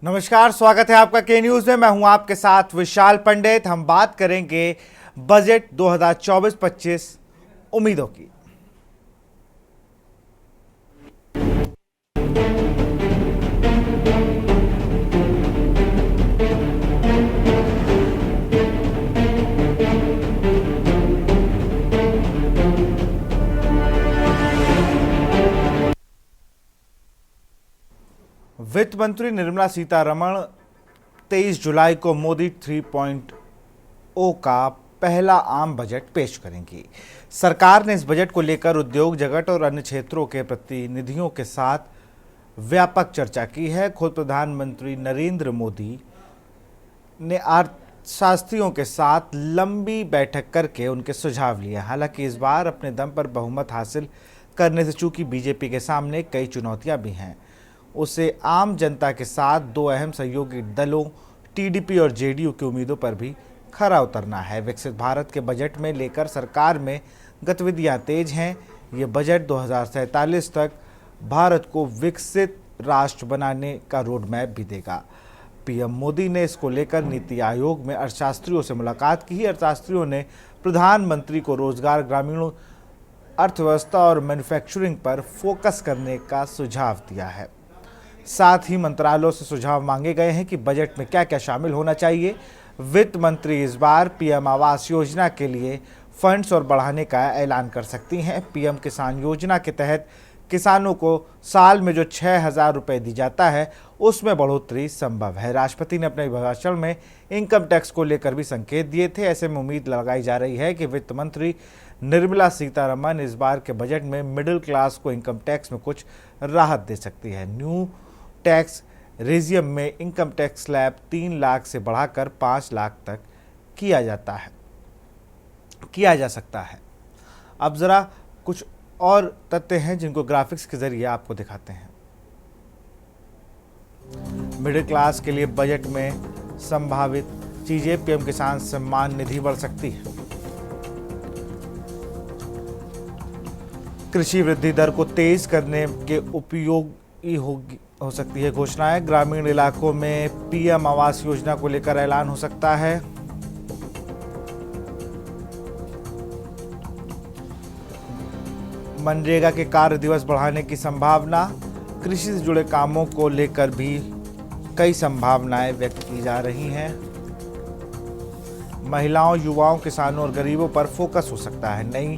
नमस्कार, स्वागत है आपका के न्यूज में। मैं हूं आपके साथ विशाल पंडित। हम बात करेंगे बजट 2024-25 उम्मीदों की। वित्त मंत्री निर्मला सीतारमण 23 जुलाई को मोदी 3.0 का पहला आम बजट पेश करेंगी। सरकार ने इस बजट को लेकर उद्योग जगत और अन्य क्षेत्रों के प्रतिनिधियों के साथ व्यापक चर्चा की है। खुद प्रधानमंत्री नरेंद्र मोदी ने अर्थशास्त्रियों के साथ लंबी बैठक करके उनके सुझाव लिए। हालांकि इस बार अपने दम पर बहुमत हासिल करने से चूंकि बीजेपी के सामने कई चुनौतियां भी हैं, उसे आम जनता के साथ दो अहम सहयोगी दलों टीडीपी और जेडीयू की उम्मीदों पर भी खरा उतरना है। विकसित भारत के बजट में लेकर सरकार में गतिविधियां तेज हैं। ये बजट 2047 तक भारत को विकसित राष्ट्र बनाने का रोड मैप भी देगा। पीएम मोदी ने इसको लेकर नीति आयोग में अर्थशास्त्रियों से मुलाकात की। अर्थशास्त्रियों ने प्रधानमंत्री को रोजगार, ग्रामीण अर्थव्यवस्था और मैन्युफैक्चरिंग पर फोकस करने का सुझाव दिया है। साथ ही मंत्रालयों से सुझाव मांगे गए हैं कि बजट में क्या क्या शामिल होना चाहिए। वित्त मंत्री इस बार पीएम आवास योजना के लिए फंड्स और बढ़ाने का ऐलान कर सकती हैं। पीएम किसान योजना के तहत किसानों को साल में जो 6,000 रुपये दी जाता है, उसमें बढ़ोतरी संभव है। राष्ट्रपति ने अपने भाषण में इनकम टैक्स को लेकर भी संकेत दिए थे। ऐसे में उम्मीद लगाई जा रही है कि वित्त मंत्री निर्मला सीतारमण इस बार के बजट में मिडिल क्लास को इनकम टैक्स में कुछ राहत दे सकती है। न्यू टैक्स रेजियम में इनकम टैक्स स्लैब 3 लाख से बढ़ाकर 5 लाख तक किया जा सकता है। अब जरा कुछ और तथ्य हैं जिनको ग्राफिक्स के जरिए आपको दिखाते हैं। मिडिल क्लास के लिए बजट में संभावित चीजें, पीएम किसान सम्मान निधि बढ़ सकती है, कृषि वृद्धि दर को तेज करने के उपयोगी हो सकती है घोषणाएं, ग्रामीण इलाकों में पीएम आवास योजना को लेकर ऐलान हो सकता है, मनरेगा के कार्य दिवस बढ़ाने की संभावना, कृषि से जुड़े कामों को लेकर भी कई संभावनाएं व्यक्त की जा रही हैं। महिलाओं, युवाओं, किसानों और गरीबों पर फोकस हो सकता है। नई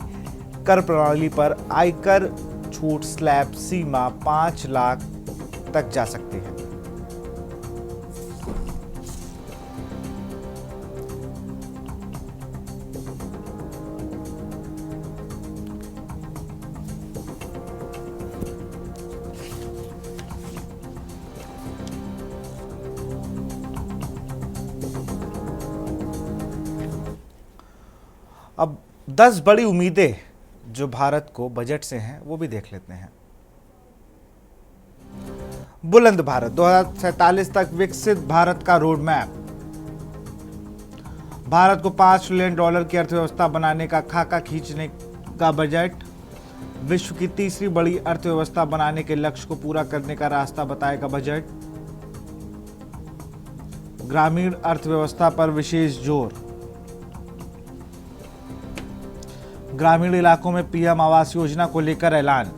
कर प्रणाली पर आयकर छूट स्लैब सीमा 5 लाख तक जा सकती है। अब 10 बड़ी उम्मीदें जो भारत को बजट से हैं वो भी देख लेते हैं। बुलंद भारत 2047 तक विकसित भारत का रोड मैप। भारत को $5 ट्रिलियन की अर्थव्यवस्था बनाने का खाका खींचने का बजट। विश्व की तीसरी बड़ी अर्थव्यवस्था बनाने के लक्ष्य को पूरा करने का रास्ता बताएगा बजट। ग्रामीण अर्थव्यवस्था पर विशेष जोर। ग्रामीण इलाकों में पीएम आवास योजना को लेकर ऐलान।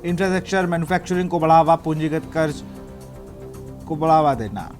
इंफ्रास्ट्रक्चर, मैन्युफैक्चरिंग को बढ़ावा, पूंजीगत कर्ज को बढ़ावा देना।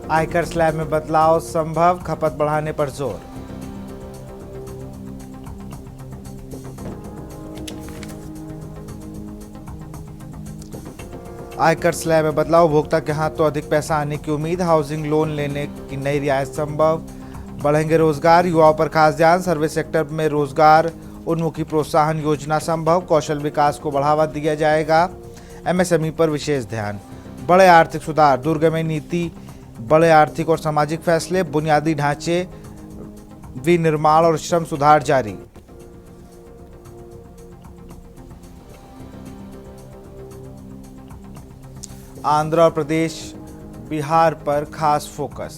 आयकर स्लैब में बदलाव संभव, खपत बढ़ाने पर जोर। आयकर स्लैब में बदलाव, उपभोक्ता के हाथों अधिक पैसा आने की उम्मीद। हाउसिंग लोन लेने की नई रियायत संभव। बढ़ेंगे रोजगार, युवाओं पर खास ध्यान। सर्विस सेक्टर में रोजगार उन्मुखी प्रोत्साहन योजना संभव, कौशल विकास को बढ़ावा दिया जाएगा, एमएसएमई पर विशेष ध्यान, बड़े आर्थिक सुधार, दूरगामी नीति, बड़े आर्थिक और सामाजिक फैसले, बुनियादी ढांचे विनिर्माण और श्रम सुधार जारी। आंध्र और प्रदेश, बिहार पर खास फोकस।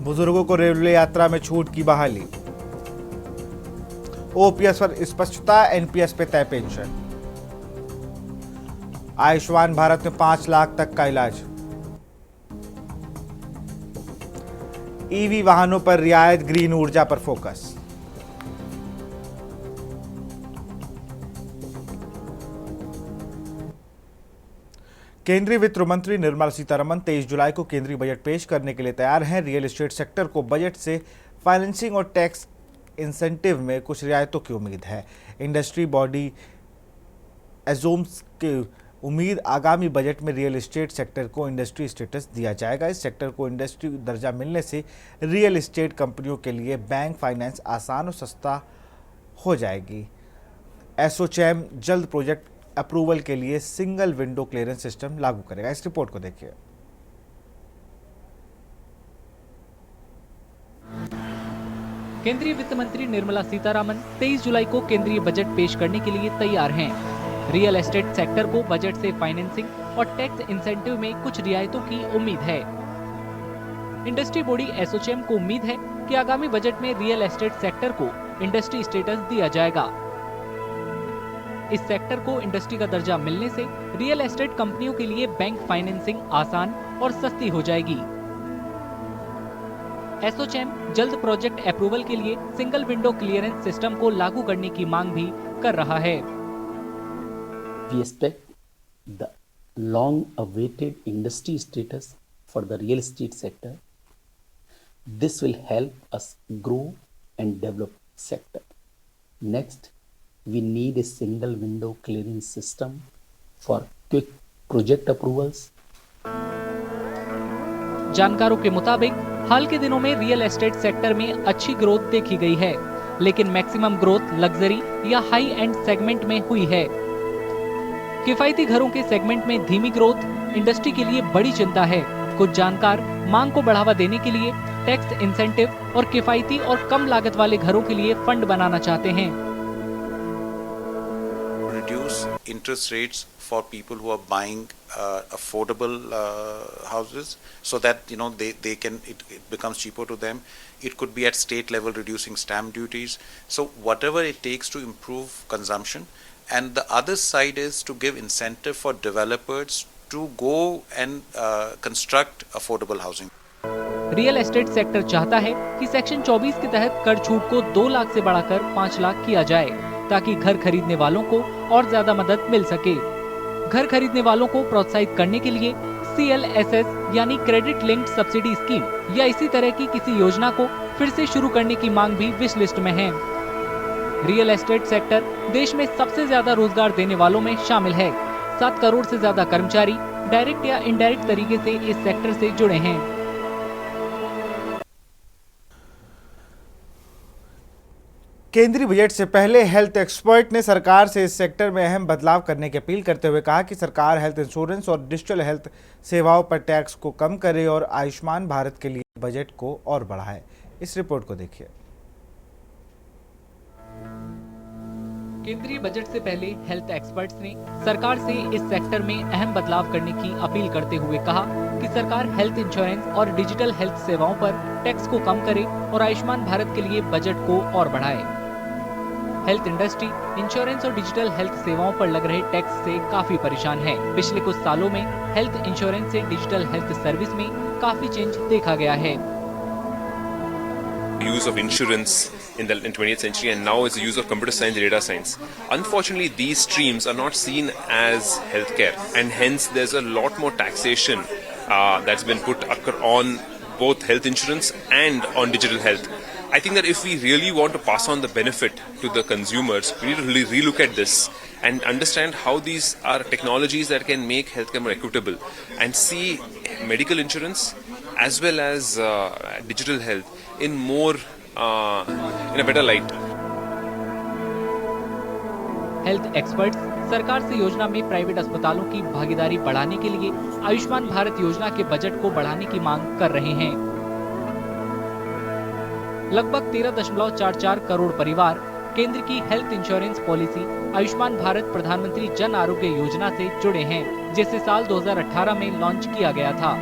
बुजुर्गों को रेलवे यात्रा में छूट की बहाली, ओपीएस पर स्पष्टता, एनपीएस पे तय पेंशन, आयुष्मान भारत में 5 लाख तक का इलाज, ईवी वाहनों पर रियायत, ग्रीन ऊर्जा पर फोकस। केंद्रीय वित्त मंत्री निर्मला सीतारमण 23 जुलाई को केंद्रीय बजट पेश करने के लिए तैयार हैं। रियल एस्टेट सेक्टर को बजट से फाइनेंसिंग और टैक्स इंसेंटिव में कुछ रियायतों की उम्मीद है। इंडस्ट्री बॉडी एजोम्स की उम्मीद, आगामी बजट में रियल एस्टेट सेक्टर को इंडस्ट्री स्टेटस दिया जाएगा। इस सेक्टर को इंडस्ट्री दर्जा मिलने से रियल एस्टेट कंपनियों के लिए बैंक फाइनेंस आसान और सस्ता हो जाएगी। एसोचैम जल्द प्रोजेक्ट अप्रूवल के लिए सिंगल विंडो क्लियरेंस सिस्टम लागू करेगा। इस रिपोर्ट को देखिए। केंद्रीय वित्त मंत्री निर्मला सीतारमण 23 जुलाई को केंद्रीय बजट पेश करने के लिए तैयार हैं। रियल एस्टेट सेक्टर को बजट से फाइनेंसिंग और टैक्स इंसेंटिव में कुछ रियायतों की उम्मीद है। इंडस्ट्री बॉडी एसोचैम को उम्मीद है कि आगामी बजट में रियल एस्टेट सेक्टर को इंडस्ट्री स्टेटस दिया जाएगा। इस सेक्टर को इंडस्ट्री का दर्जा मिलने से रियल एस्टेट कंपनियों के लिए बैंक फाइनेंसिंग आसान और सस्ती हो जाएगी। एसोचैम जल्द प्रोजेक्ट अप्रूवल के लिए सिंगल विंडो क्लियरेंस सिस्टम को लागू करने की मांग भी कर रहा है। We expect the long-awaited industry status for the real estate sector. This will help us grow and develop sector. Next, we need a single window clearance system for quick project approvals. जानकारों के मुताबिक हाल के दिनों में real estate sector में अच्छी growth देखी गई है, लेकिन मैक्सिमम ग्रोथ लग्जरी या हाई एंड सेगमेंट में हुई है। किफायती घरों के सेगमेंट में धीमी ग्रोथ इंडस्ट्री के लिए बड़ी चिंता है। कुछ जानकार मांग को बढ़ावा देने के लिए टैक्स इंसेंटिव और किफायती और कम लागत वाले घरों के लिए फंड बनाना चाहते हैं। Reduce interest rates for people who are buying affordable houses, so that they can it becomes cheaper to them. It could be at state level reducing stamp duties. So whatever it takes to improve consumption. And the other side is to give incentive for developers to go and construct affordable housing. Real estate sector चाहता है कि section 24 के तहत कर छूट को 2 लाख से बढ़ाकर 5 लाख किया जाए, ताकि घर खरीदने वालों को और ज्यादा मदद मिल सके। घर खरीदने वालों को प्रोत्साहित करने के लिए CLSS यानी क्रेडिट लिंक्ड सब्सिडी स्कीम या इसी तरह की किसी योजना को फिर से शुरू करने की मांग भी विश लिस्ट में है। रियल एस्टेट सेक्टर देश में सबसे ज्यादा रोजगार देने वालों में शामिल है। 7 करोड़ से ज्यादा कर्मचारी डायरेक्ट या इनडायरेक्ट तरीके से इस सेक्टर से जुड़े हैं। केंद्रीय बजट से पहले हेल्थ एक्सपर्ट ने सरकार से इस सेक्टर में अहम बदलाव करने की अपील करते हुए कहा कि सरकार हेल्थ इंश्योरेंस और डिजिटल हेल्थ सेवाओं पर टैक्स को कम करे और आयुष्मान भारत के लिए बजट को और बढ़ाए। इस रिपोर्ट को देखिए। केंद्रीय बजट से पहले हेल्थ एक्सपर्ट्स ने सरकार से इस सेक्टर में अहम बदलाव करने की अपील करते हुए कहा कि सरकार हेल्थ इंश्योरेंस और डिजिटल हेल्थ सेवाओं पर टैक्स को कम करे और आयुष्मान भारत के लिए बजट को और बढ़ाए। हेल्थ इंडस्ट्री इंश्योरेंस और डिजिटल हेल्थ सेवाओं पर लग रहे टैक्स से काफी परेशान है। पिछले कुछ सालों में हेल्थ इंश्योरेंस से डिजिटल हेल्थ सर्विस में काफी चेंज देखा गया है। Use of insurance in 20th century, and now is the use of computer science and data science. Unfortunately, these streams are not seen as healthcare, and hence there's a lot more taxation that's been put on both health insurance and on digital health. I think that if we really want to pass on the benefit to the consumers, we need to really relook at this and understand how these are technologies that can make healthcare more equitable, and see medical insurance as well as digital health in more in a better light. Health experts सरकार से योजना में private अस्पतालों की भागीदारी बढ़ाने के लिए आयुष्मान भारत योजना के बजट को बढ़ाने की मांग कर रहे हैं। लगभग 13.44 करोड़ परिवार केंद्र की health insurance policy Ayushman Bharat प्रधानमंत्री जन आरोग्य योजना से जुड़े हैं, जिसे साल 2018 में लॉन्च किया गया था।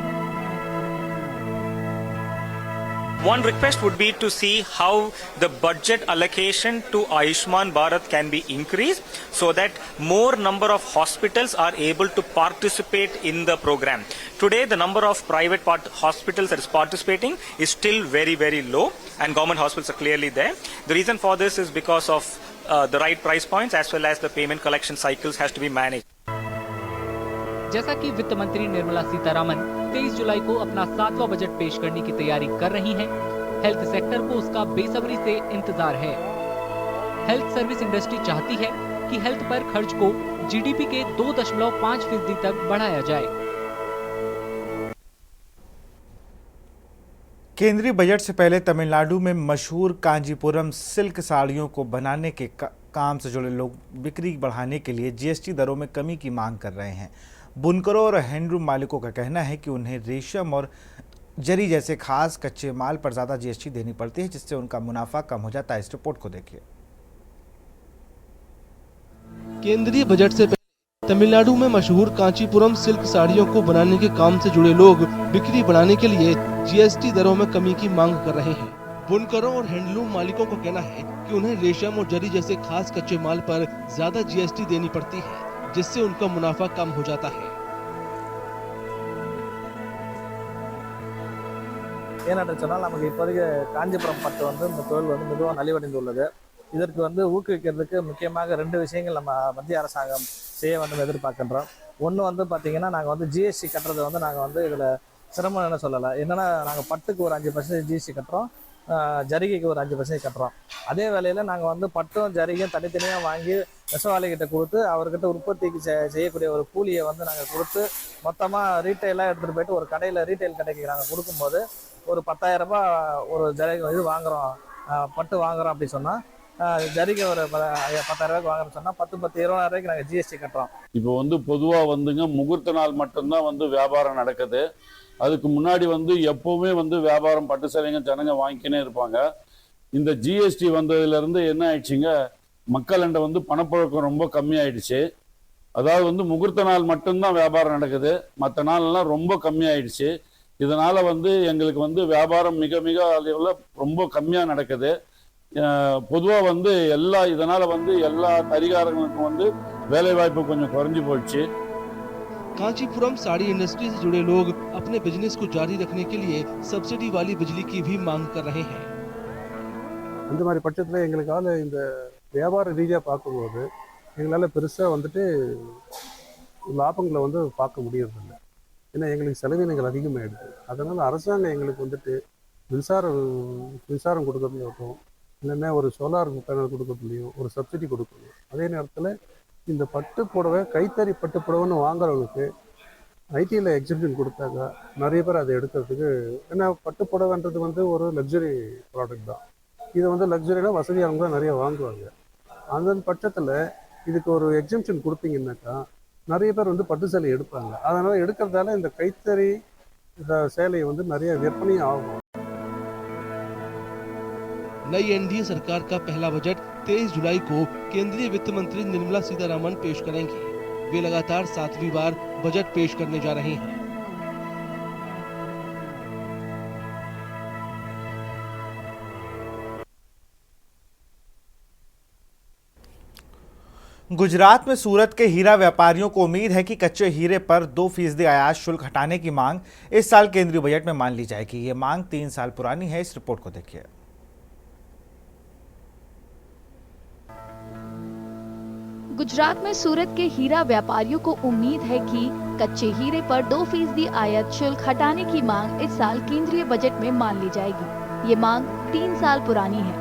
One request would be to see how the budget allocation to Ayushman Bharat can be increased so that more number of hospitals are able to participate in the program. Today, the number of private hospitals that is participating is still very, very low, and government hospitals are clearly there. The reason for this is because of the right price points as well as the payment collection cycles has to be managed. जैसा कि वित्त मंत्री निर्मला सीतारामन 23 जुलाई को अपना 7वां budget पेश करने की तैयारी कर रही हैं, हेल्थ सेक्टर को उसका बेसब्री से इंतजार है। हेल्थ सर्विस इंडस्ट्री चाहती है कि हेल्थ पर खर्च को जीडीपी के 2.5% तक बढ़ाया जाए। केंद्रीय बजट से पहले तमिलनाडु में मशहूर कांजीपुरम सिल्क साड़ियों को बनाने के काम से जुड़े लोग बिक्री बढ़ाने के लिए जीएसटी दरों में कमी की मांग कर रहे हैं। बुनकरों और हैंडलूम मालिकों का कहना है कि उन्हें रेशम और जरी जैसे खास कच्चे माल पर ज़्यादा जीएसटी देनी पड़ती है, जिससे उनका मुनाफा कम हो जाता है। इस रिपोर्ट को देखिए। केंद्रीय बजट से पहले तमिलनाडु में मशहूर कांचीपुरम सिल्क साड़ियों को बनाने के काम से जुड़े लोग बिक्री बढ़ाने के लिए जीएसटी दरों में कमी की मांग कर रहे हैं। बुनकरों और हैंडलूम मालिकों का कहना है कि उन्हें रेशम और जरी जैसे खास कच्चे माल पर ज्यादा जीएसटी देनी पड़ती है, जिससे उनका मुनाफा कम हो जाता है। ஏன்னு சொன்னால் நமக்கு இப்போதைக்கு காஞ்சிபுரம் பட்டு இந்த தொழில் மிகவும் நலிவடைந்துள்ளது. இதற்கு ஊக்குவிக்கிறதுக்கு முக்கியமாக 2 விஷயங்கள் நம்ம மத்திய அரசாங்கம் செய்ய எதிர்பார்க்கின்றோம். ஒன்று பார்த்தீங்கன்னா நாங்கள் ஜிஎஸ்டி கட்டுறது நாங்கள் இதில் சிரமம் என்ன சொல்லலை. என்னன்னா நாங்கள் பட்டுக்கு ஒரு 5% ஜிஎஸ்டி கட்டுறோம், ஜரிகைக்கு ஒரு 5% கட்டுறோம். அதே வேளையில் நாங்கள் பட்டும் ஜரிகையும் தனித்தனியாக வாங்கி நெசவாளிகிட்ட கொடுத்து அவர்கிட்ட உற்பத்திக்கு செய்யக்கூடிய ஒரு கூலியை நாங்கள் கொடுத்து மொத்தமாக ரீட்டைலாக எடுத்துகிட்டு போயிட்டு ஒரு கடையில் ரீட்டைல் கடைக்கு நாங்கள் கொடுக்கும்போது ஒரு 10,000 ரூபாய் ஒரு ஜரிகை இது வாங்குகிறோம், பட்டு வாங்குகிறோம் அப்படி சொன்னால், ஜரிகை ஒரு 10,000 ரூபாய்க்கு வாங்குறோம்னு சொன்னால் 10 20,000 ரூபாய்க்கு நாங்கள் ஜிஎஸ்டி கட்டுறோம். இப்போ பொதுவாக முகூர்த்த நாள் மட்டும்தான் வியாபாரம் நடக்குது. அதுக்கு முன்னாடி எப்பவுமே வியாபாரம் பட்டு சேலைங்க ஜனங்க வாங்கிக்கினே இருப்பாங்க. இந்த ஜிஎஸ்டி வந்ததுலேருந்து என்ன ஆயிடுச்சுங்க, மக்கள்கிட்ட பணப்புழக்கம் ரொம்ப கம்மி ஆயிடுச்சு. அதாவது முகூர்த்த நாள் மட்டும்தான் வியாபாரம் நடக்குது, மற்ற நாள்லாம் ரொம்ப கம்மி ஆயிடுச்சு. இதனால எங்களுக்கு வியாபாரம் மிக மிக அளவில் ரொம்ப கம்மியாக நடக்குது. பொதுவாக எல்லா இதனால எல்லா தறிகாரங்களுக்கும் வேலை வாய்ப்பு கொஞ்சம் குறைஞ்சி போயிடுச்சு. कांचीपुरम साड़ी इंडस्ट्री से जुड़े लोग अपने बिजनेस को जारी रखने के लिए सब्सिडी वाली बिजली की भी मांग कर रहे हैं। அந்த மாதிரி பட்சத்தில் எங்களுக்கால இந்த வியாபார ரீதியாக பார்க்கும்போது எங்களால் பெருசாக லாபங்களை பார்க்க முடியறதில்லை. ஏன்னா எங்களுக்கு செலவினங்கள் அதிகமாகிடுது. அதனால் அரசாங்கம் எங்களுக்கு மின்சாரம் கொடுக்கறதுலையும் இல்லைன்னா ஒரு சோலார் பேனல் கொடுக்கறதுலையும் ஒரு சப்சிடி கொடுக்கணும். அதே நேரத்தில் இந்த பட்டு புடவை கைத்தறி பட்டு புடவைன்னு வாங்குறவங்களுக்கு ஐடியில் எக்ஸிபிஷன் கொடுத்தாங்க நிறைய பேர் அதை எடுக்கிறதுக்கு. ஏன்னா பட்டு புடவைன்றது ஒரு லக்ஸரி ப்ராடக்ட் தான். இதை லக்ஸரியில் வசதியானவங்க தான் நிறைய வாங்குவாங்க. அந்த பட்சத்தில் இதுக்கு ஒரு எக்ஸிபிஷன் கொடுத்தீங்கன்னாக்கா நிறைய பேர் பட்டு சேலை எடுப்பாங்க. அதனால் எடுக்கிறதால இந்த கைத்தறி இந்த சேலை நிறைய விற்பனை ஆகும். नई एनडीए सरकार का पहला बजट 23 जुलाई को केंद्रीय वित्त मंत्री निर्मला सीतारामन पेश करेंगी। वे लगातार 7वीं बार बजट पेश करने जा रहे हैं। गुजरात में सूरत के हीरा व्यापारियों को उम्मीद है कि कच्चे हीरे पर 2% आयात शुल्क हटाने की मांग इस साल केंद्रीय बजट में मान ली जाएगी। ये मांग 3 साल पुरानी है। इस रिपोर्ट को देखिए। गुजरात में सूरत के हीरा व्यापारियों को उम्मीद है कि कच्चे हीरे पर 2% आयात शुल्क हटाने की मांग इस साल केंद्रीय बजट में मान ली जाएगी। ये मांग 3 साल पुरानी है।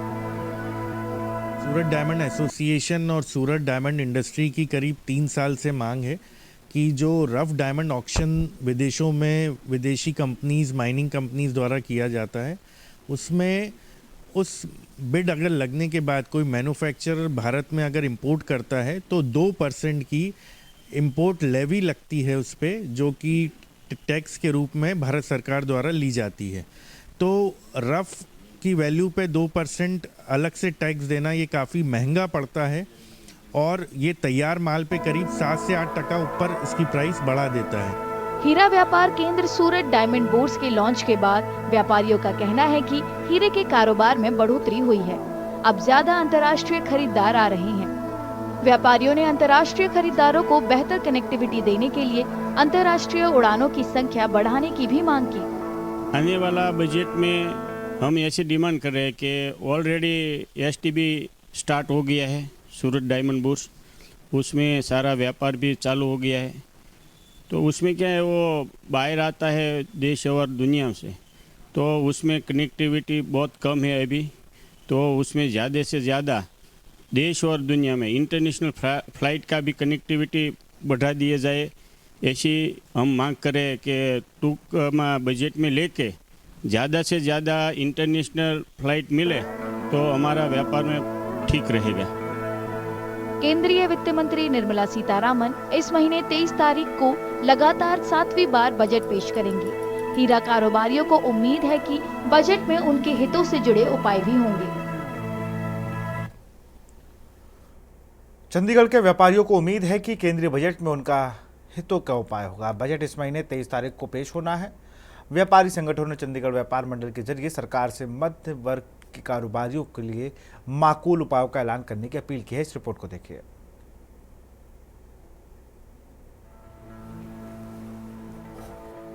सूरत डायमंड एसोसिएशन और सूरत डायमंड इंडस्ट्री की करीब 3 साल से मांग है कि जो रफ डायमंड ऑक्शन विदेशों में विदेशी कंपनीज माइनिंग कंपनीज द्वारा किया जाता है, उसमें उस बिड अगर लगने के बाद कोई मैन्युफैक्चरर भारत में अगर इंपोर्ट करता है तो 2% की इंपोर्ट लेवी लगती है उस पर, जो कि टैक्स के रूप में भारत सरकार द्वारा ली जाती है। तो रफ की वैल्यू पे 2% अलग से टैक्स देना ये काफ़ी महंगा पड़ता है और ये तैयार माल पे करीब 7 से 8% ऊपर इसकी प्राइस बढ़ा देता है। हीरा व्यापार केंद्र सूरत डायमंड बोर्ड्स के लॉन्च के बाद व्यापारियों का कहना है कि हीरे के कारोबार में बढ़ोतरी हुई है। अब ज्यादा अंतर्राष्ट्रीय खरीदार आ रहे हैं। व्यापारियों ने अंतर्राष्ट्रीय खरीदारों को बेहतर कनेक्टिविटी देने के लिए अंतर्राष्ट्रीय उड़ानों की संख्या बढ़ाने की भी मांग की। आने वाला बजट में हम ऐसी डिमांड कर रहे हैं कि ऑलरेडी एसटीबी स्टार्ट हो गया है सूरत डायमंड बोर्ड्स, उसमें सारा व्यापार भी चालू हो गया है। तो उसमें क्या है, वो बाहर आता है देश और दुनिया से, तो उसमें कनेक्टिविटी बहुत कम है अभी। तो उसमें ज़्यादा से ज़्यादा देश और दुनिया में इंटरनेशनल फ्लाइट का भी कनेक्टिविटी बढ़ा दिया जाए, ऐसी हम मांग करें कि टूक बजट में लेके ज़्यादा से ज़्यादा इंटरनेशनल फ्लाइट मिले तो हमारा व्यापार में ठीक रहेगा। केंद्रीय वित्त मंत्री निर्मला सीतारामन इस महीने 23 तारीख को लगातार 7वीं बार बजट पेश करेंगी। हीरा कारोबारियों को उम्मीद है कि बजट में उनके हितों से जुड़े उपाय भी होंगे। चंडीगढ़ के व्यापारियों को उम्मीद है कि केंद्रीय बजट में उनका हितों का उपाय होगा। बजट इस महीने 23 तारीख को पेश होना है। व्यापारी संगठनों ने चंडीगढ़ व्यापार मंडल के जरिए सरकार से मध्य वर्ग के कारोबारियों के लिए माकूल उपायों का ऐलान करने की अपील की है। इस रिपोर्ट को देखिए।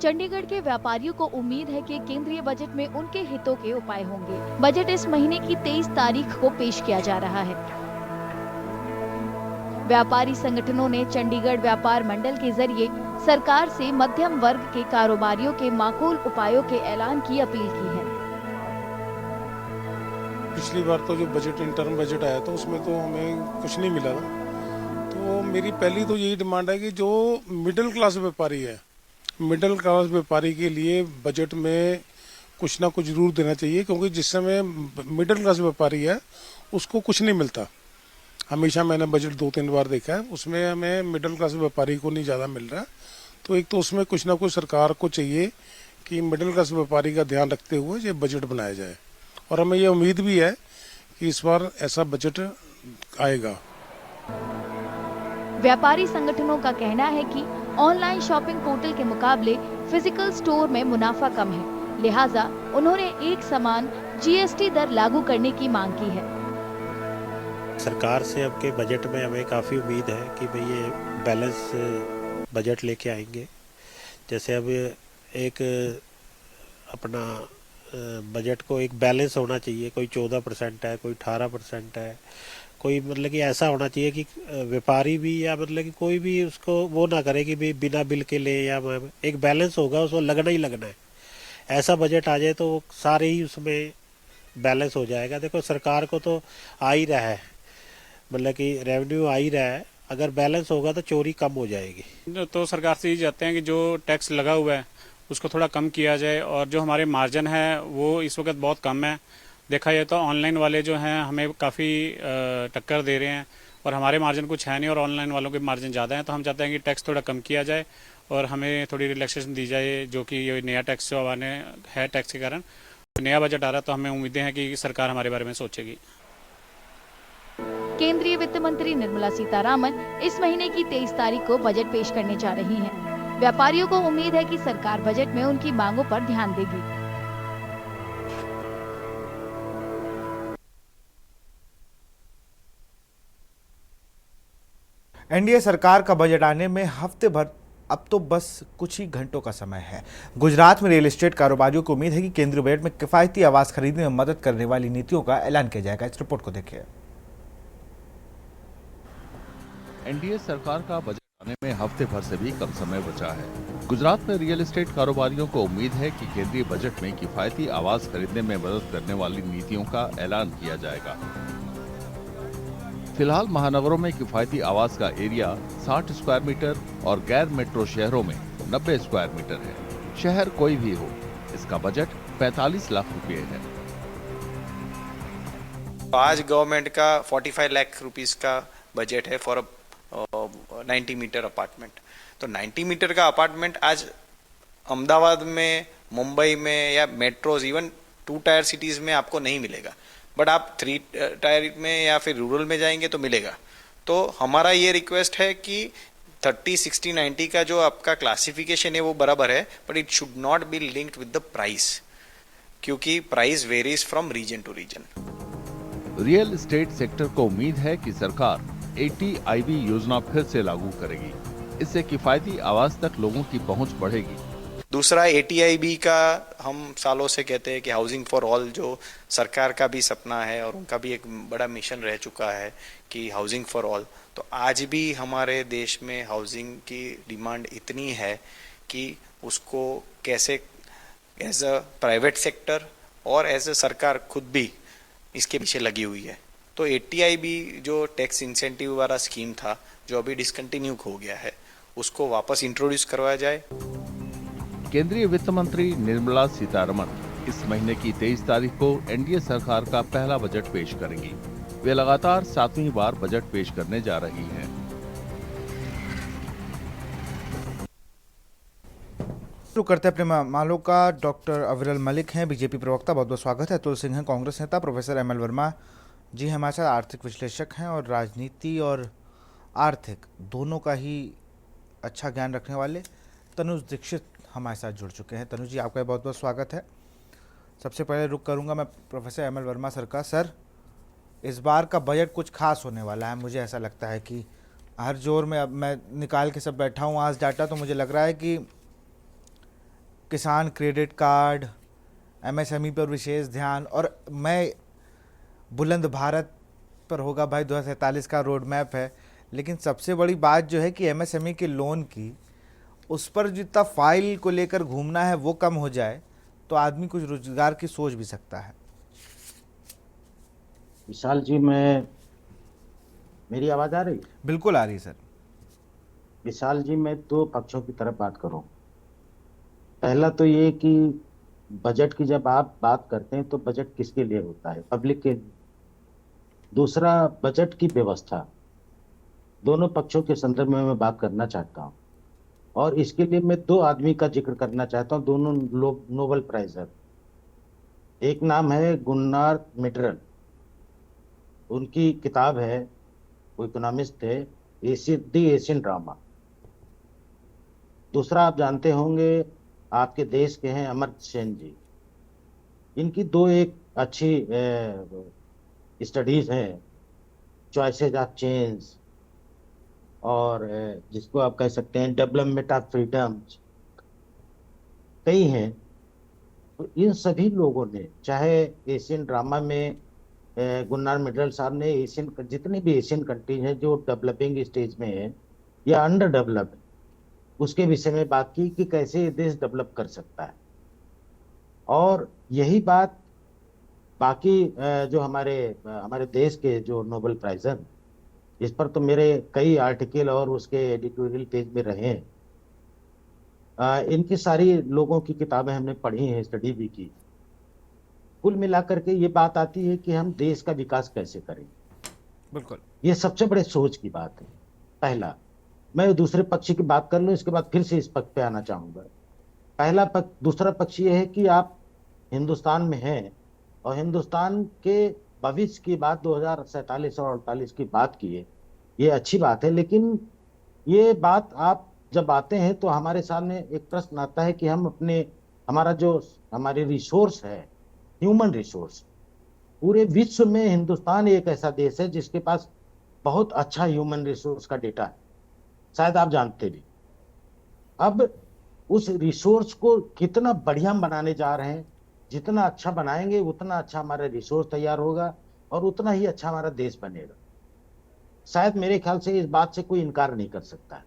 चंडीगढ़ के व्यापारियों को उम्मीद है कि केंद्रीय बजट में उनके हितों के उपाय होंगे। बजट इस महीने की 23 तारीख को पेश किया जा रहा है। व्यापारी संगठनों ने चंडीगढ़ व्यापार मंडल के जरिए सरकार से मध्यम वर्ग के कारोबारियों के माकूल उपायों के ऐलान की अपील की है। पिछली बार तो जो बजट इंटर्म बजट आया था उसमें तो हमें कुछ नहीं मिला था। तो मेरी पहली तो यही डिमांड है कि जो मिडिल क्लास व्यापारी है, मिडिल क्लास व्यापारी के लिए बजट में कुछ ना कुछ जरूर देना चाहिए, क्योंकि जिस समय मिडिल क्लास व्यापारी है उसको कुछ नहीं मिलता। हमेशा मैंने बजट 2-3 बार देखा है, उसमें हमें मिडिल क्लास व्यापारी को नहीं ज़्यादा मिल रहा। तो एक तो उसमें कुछ ना कुछ सरकार को चाहिए कि मिडिल क्लास व्यापारी का ध्यान रखते हुए ये बजट बनाया जाए, और हमें ये उम्मीद भी है कि इस बार ऐसा बजट आएगा। व्यापारी संगठनों का कहना है कि ऑनलाइन शॉपिंग पोर्टल के मुकाबले फिजिकल स्टोर में मुनाफा कम है, लिहाजा उन्होंने एक समान जीएसटी दर लागू करने की मांग की है। सरकार से अब के बजट में हमें काफ़ी उम्मीद है कि भाई ये बैलेंस बजट लेके आएंगे। जैसे अब एक अपना बजट को एक बैलेंस होना चाहिए, कोई 14% है, कोई 18% है, कोई मतलब कि ऐसा होना चाहिए कि व्यापारी भी या मतलब कि कोई भी उसको वो ना करे कि भाई बिना बिल के ले, या एक बैलेंस होगा, उसको लगना ही लगना है। ऐसा बजट आ जाए तो सारे ही उसमें बैलेंस हो जाएगा। देखो सरकार को तो आ ही रहा है, मतलब कि रेवेन्यू आ ही रहा है, अगर बैलेंस होगा तो चोरी कम हो जाएगी। तो सरकार से ये चाहते हैं कि जो टैक्स लगा हुआ है उसको थोड़ा कम किया जाए, और जो हमारे मार्जिन है वो इस वक्त बहुत कम है। देखा जाए तो ऑनलाइन वाले जो हैं हमें काफ़ी टक्कर दे रहे हैं, और हमारे मार्जिन कुछ है नहीं और ऑनलाइन वालों के मार्जिन ज़्यादा हैं। तो हम चाहते हैं कि टैक्स थोड़ा कम किया जाए और हमें थोड़ी रिलैक्सेशन दी जाए, जो कि ये नया टैक्स जो आने है टैक्स के कारण नया बजट आ रहा है, तो हमें उम्मीदें हैं कि सरकार हमारे बारे में सोचेगी। केंद्रीय वित्त मंत्री निर्मला सीतारामन इस महीने की 23 तारीख को बजट पेश करने जा रही हैं। व्यापारियों को उम्मीद है कि सरकार बजट में उनकी मांगों पर ध्यान देगी। एनडीए सरकार का बजट आने में हफ्ते भर, अब तो बस कुछ ही घंटों का समय है। गुजरात में रियल एस्टेट कारोबारियों को उम्मीद है कि केंद्रीय बजट में किफायती आवास खरीदने में मदद करने वाली नीतियों का ऐलान किया जाएगा। इस रिपोर्ट को देखिए। एनडीए सरकार का बजट आने में हफ्ते भर से भी कम समय बचा है। गुजरात में रियल एस्टेट कारोबारियों को उम्मीद है कि केंद्रीय बजट में किफायती आवास खरीदने में मदद करने वाली नीतियों का ऐलान किया जाएगा। फिलहाल महानगरों में किफायती आवास का एरिया 60 स्क्वायर मीटर और गैर मेट्रो शहरों में 90 स्क्वायर मीटर है। शहर कोई भी हो, इसका बजट 45 लाख रुपए है। आज गवर्नमेंट का 45 लाख रुपीस का बजट है फॉर 90 मीटर अपार्टमेंट। तो 90 मीटर का अपार्टमेंट आज अहमदाबाद में, मुंबई में या मेट्रोज, इवन 2 टायर सिटीज में आपको नहीं मिलेगा, बट आप 3 टायर में या फिर रूरल में जाएंगे तो मिलेगा। तो हमारा ये रिक्वेस्ट है कि 30, 60, 90 का जो आपका क्लासिफिकेशन है वो बराबर है, but it should not be linked with the price, क्योंकि price varies from region to region. Real estate sector को उम्मीद है कि सरकार ATIB योजना फिर से लागू करेगी। इससे किफायती आवास तक लोगों की पहुंच बढ़ेगी। दूसरा ATIB का हम सालों से कहते हैं कि हाउसिंग फॉर ऑल, जो सरकार का भी सपना है और उनका भी एक बड़ा मिशन रह चुका है कि हाउसिंग फॉर ऑल। तो आज भी हमारे देश में हाउसिंग की डिमांड इतनी है कि उसको कैसे एज अ प्राइवेट सेक्टर और एज अ सरकार खुद भी इसके पीछे लगी हुई है। तो ATIB जो टैक्स इंसेंटिव वाला स्कीम था, जो अभी डिसकंटिन्यू हो गया है, उसको वापस इंट्रोड्यूस करवाया जाए। केंद्रीय वित्त मंत्री निर्मला सीतारमण इस महीने की 23 तारीख को NDA सरकार का पहला बजट पेश करेंगी। वे लगातार 7वीं बार बजट पेश करने जा रही हैं। शुरू करते हैं अपने मामलों का। डॉक्टर अविरल मलिक हैं, बीजेपी प्रवक्ता, बहुत बहुत स्वागत है। अतुल सिंह हैं, कांग्रेस नेता। प्रोफेसर ML वर्मा जी हमारे साथ आर्थिक विश्लेषक हैं और राजनीति और आर्थिक दोनों का ही अच्छा ज्ञान रखने वाले तनुज दीक्षित हमारे साथ जुड़ चुके हैं। तनुज जी, आपका बहुत बहुत स्वागत है। सबसे पहले रुक करूंगा मैं प्रोफेसर ML वर्मा सर का। सर, इस बार का बजट कुछ खास होने वाला है, मुझे ऐसा लगता है कि हर जोर में अब मैं निकाल के सब बैठा हूँ आज डाटा, तो मुझे लग रहा है कि किसान क्रेडिट कार्ड, MSME पर विशेष ध्यान, और मैं बुलंद भारत पर होगा भाई, 2047 का रोड मैप है। लेकिन सबसे बड़ी बात जो है कि MSME के लोन की, उस पर जितना फाइल को लेकर घूमना है वो कम हो जाए तो आदमी कुछ रोजगार की सोच भी सकता है। विशाल जी, मेरी आवाज आ रही? बिल्कुल आ रही है सर। विशाल जी, मैं 2 पक्षों की तरफ बात करूं। पहला तो ये कि बजट की जब आप बात करते हैं तो बजट किसके लिए होता है? पब्लिक के लिए। दूसरा, बजट की व्यवस्था। दोनों पक्षों के संदर्भ में मैं बात करना चाहता हूं, और इसके लिए मैं 2 आदमी का जिक्र करना चाहता हूं, दोनों लोग नोबेल प्राइजर। एक नाम है गुन्नार मिटरल, उनकी किताब है, वो इकोनॉमिस्ट थे, दी एशियन ड्रामा। दूसरा आप जानते होंगे, आपके देश के हैं अमर्त्य सेन जी। इनकी 2 एक अच्छी स्टडीज हैं, चॉइसेज ऑफ चेंज, और जिसको आप कह सकते हैं डेवलपमेंट ऑफ फ्रीडम, कई हैं। तो इन सभी लोगों ने, चाहे एशियन ड्रामा में गुन्नार मिटरल साहब ने जितने भी एशियन कंट्रीज हैं जो डेवलपिंग स्टेज में है या अंडर डेवलप्ड, उसके विषय में बात की कि कैसे ये देश डेवलप कर सकता है। और यही बात बाकी जो हमारे देश के जो नोबेल प्राइजर, इस पर तो मेरे कई आर्टिकल और उसके एडिटोरियल पेज में रहे हैं। इनकी सारी लोगों की किताबें हमने पढ़ी हैं, स्टडी भी की। कुल मिलाकर के ये बात आती है कि हम देश का विकास कैसे करें। बिल्कुल, ये सबसे बड़े सोच की बात है। पहला, मैं दूसरे पक्ष की बात कर लूं, इसके बाद फिर से इस पक्ष पे आना चाहूंगा। पहला पक्ष, दूसरा पक्ष ये है कि आप हिंदुस्तान में हैं और हिंदुस्तान के भविष्य की बात 2047 और 48 की बात की है, ये अच्छी बात है। लेकिन ये बात आप जब आते हैं तो हमारे सामने एक प्रश्न आता है कि हमारे रिसोर्स है, ह्यूमन रिसोर्स, पूरे विश्व में हिंदुस्तान एक ऐसा देश है जिसके पास बहुत अच्छा ह्यूमन रिसोर्स का डेटा है, शायद आप जानते भी। अब उस रिसोर्स को कितना बढ़िया बनाने जा रहे हैं, जितना अच्छा बनाएंगे उतना अच्छा हमारा रिसोर्स तैयार होगा और उतना ही अच्छा हमारा देश बनेगा। शायद मेरे ख्याल से इस बात से कोई इनकार नहीं कर सकता है।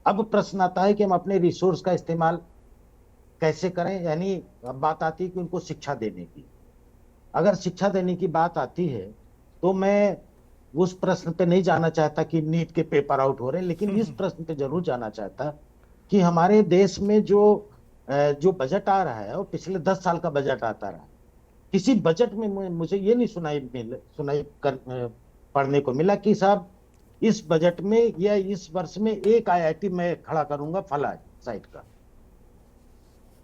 अब प्रश्न आता है कि हम अपने रिसोर्स का इस्तेमाल कैसे करें, यानी अब बात आती है कि उनको शिक्षा देने की। अगर शिक्षा देने की बात आती है तो मैं उस प्रश्न पे नहीं जाना चाहता कि नीट के पेपर आउट हो रहे हैं, लेकिन इस प्रश्न पे जरूर जाना चाहता कि हमारे देश में जो बजट आ रहा है और पिछले 10 साल का बजट आता रहा, किसी बजट में मुझे ये नहीं पढ़ने को मिला कि साहब इस बजट में या इस वर्ष में एक IIT मैं खड़ा करूंगा फला साइट का।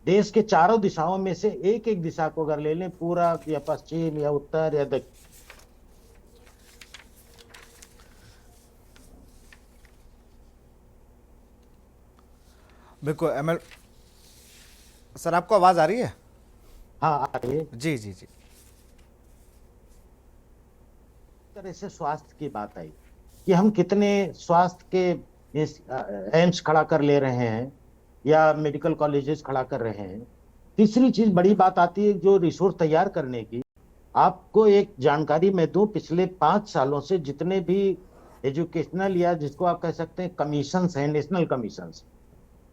देश के चारों दिशाओं में से एक एक दिशा को अगर ले लें, पूरब या पश्चिम या उत्तर या दक्षिण, बिल्कुल। ML सर, आपको आवाज आ रही है? हाँ आ रही है जी जी जी। तरह से स्वास्थ्य की बात आई कि हम कितने स्वास्थ्य के एम्स खड़ा कर ले रहे हैं या मेडिकल कॉलेजेस खड़ा कर रहे हैं। तीसरी चीज बड़ी बात आती है जो रिसोर्स तैयार करने की। आपको एक जानकारी मैं दूं, पिछले 5 सालों से जितने भी एजुकेशनल या जिसको आप कह सकते हैं कमीशंस हैं, नेशनल कमीशंस,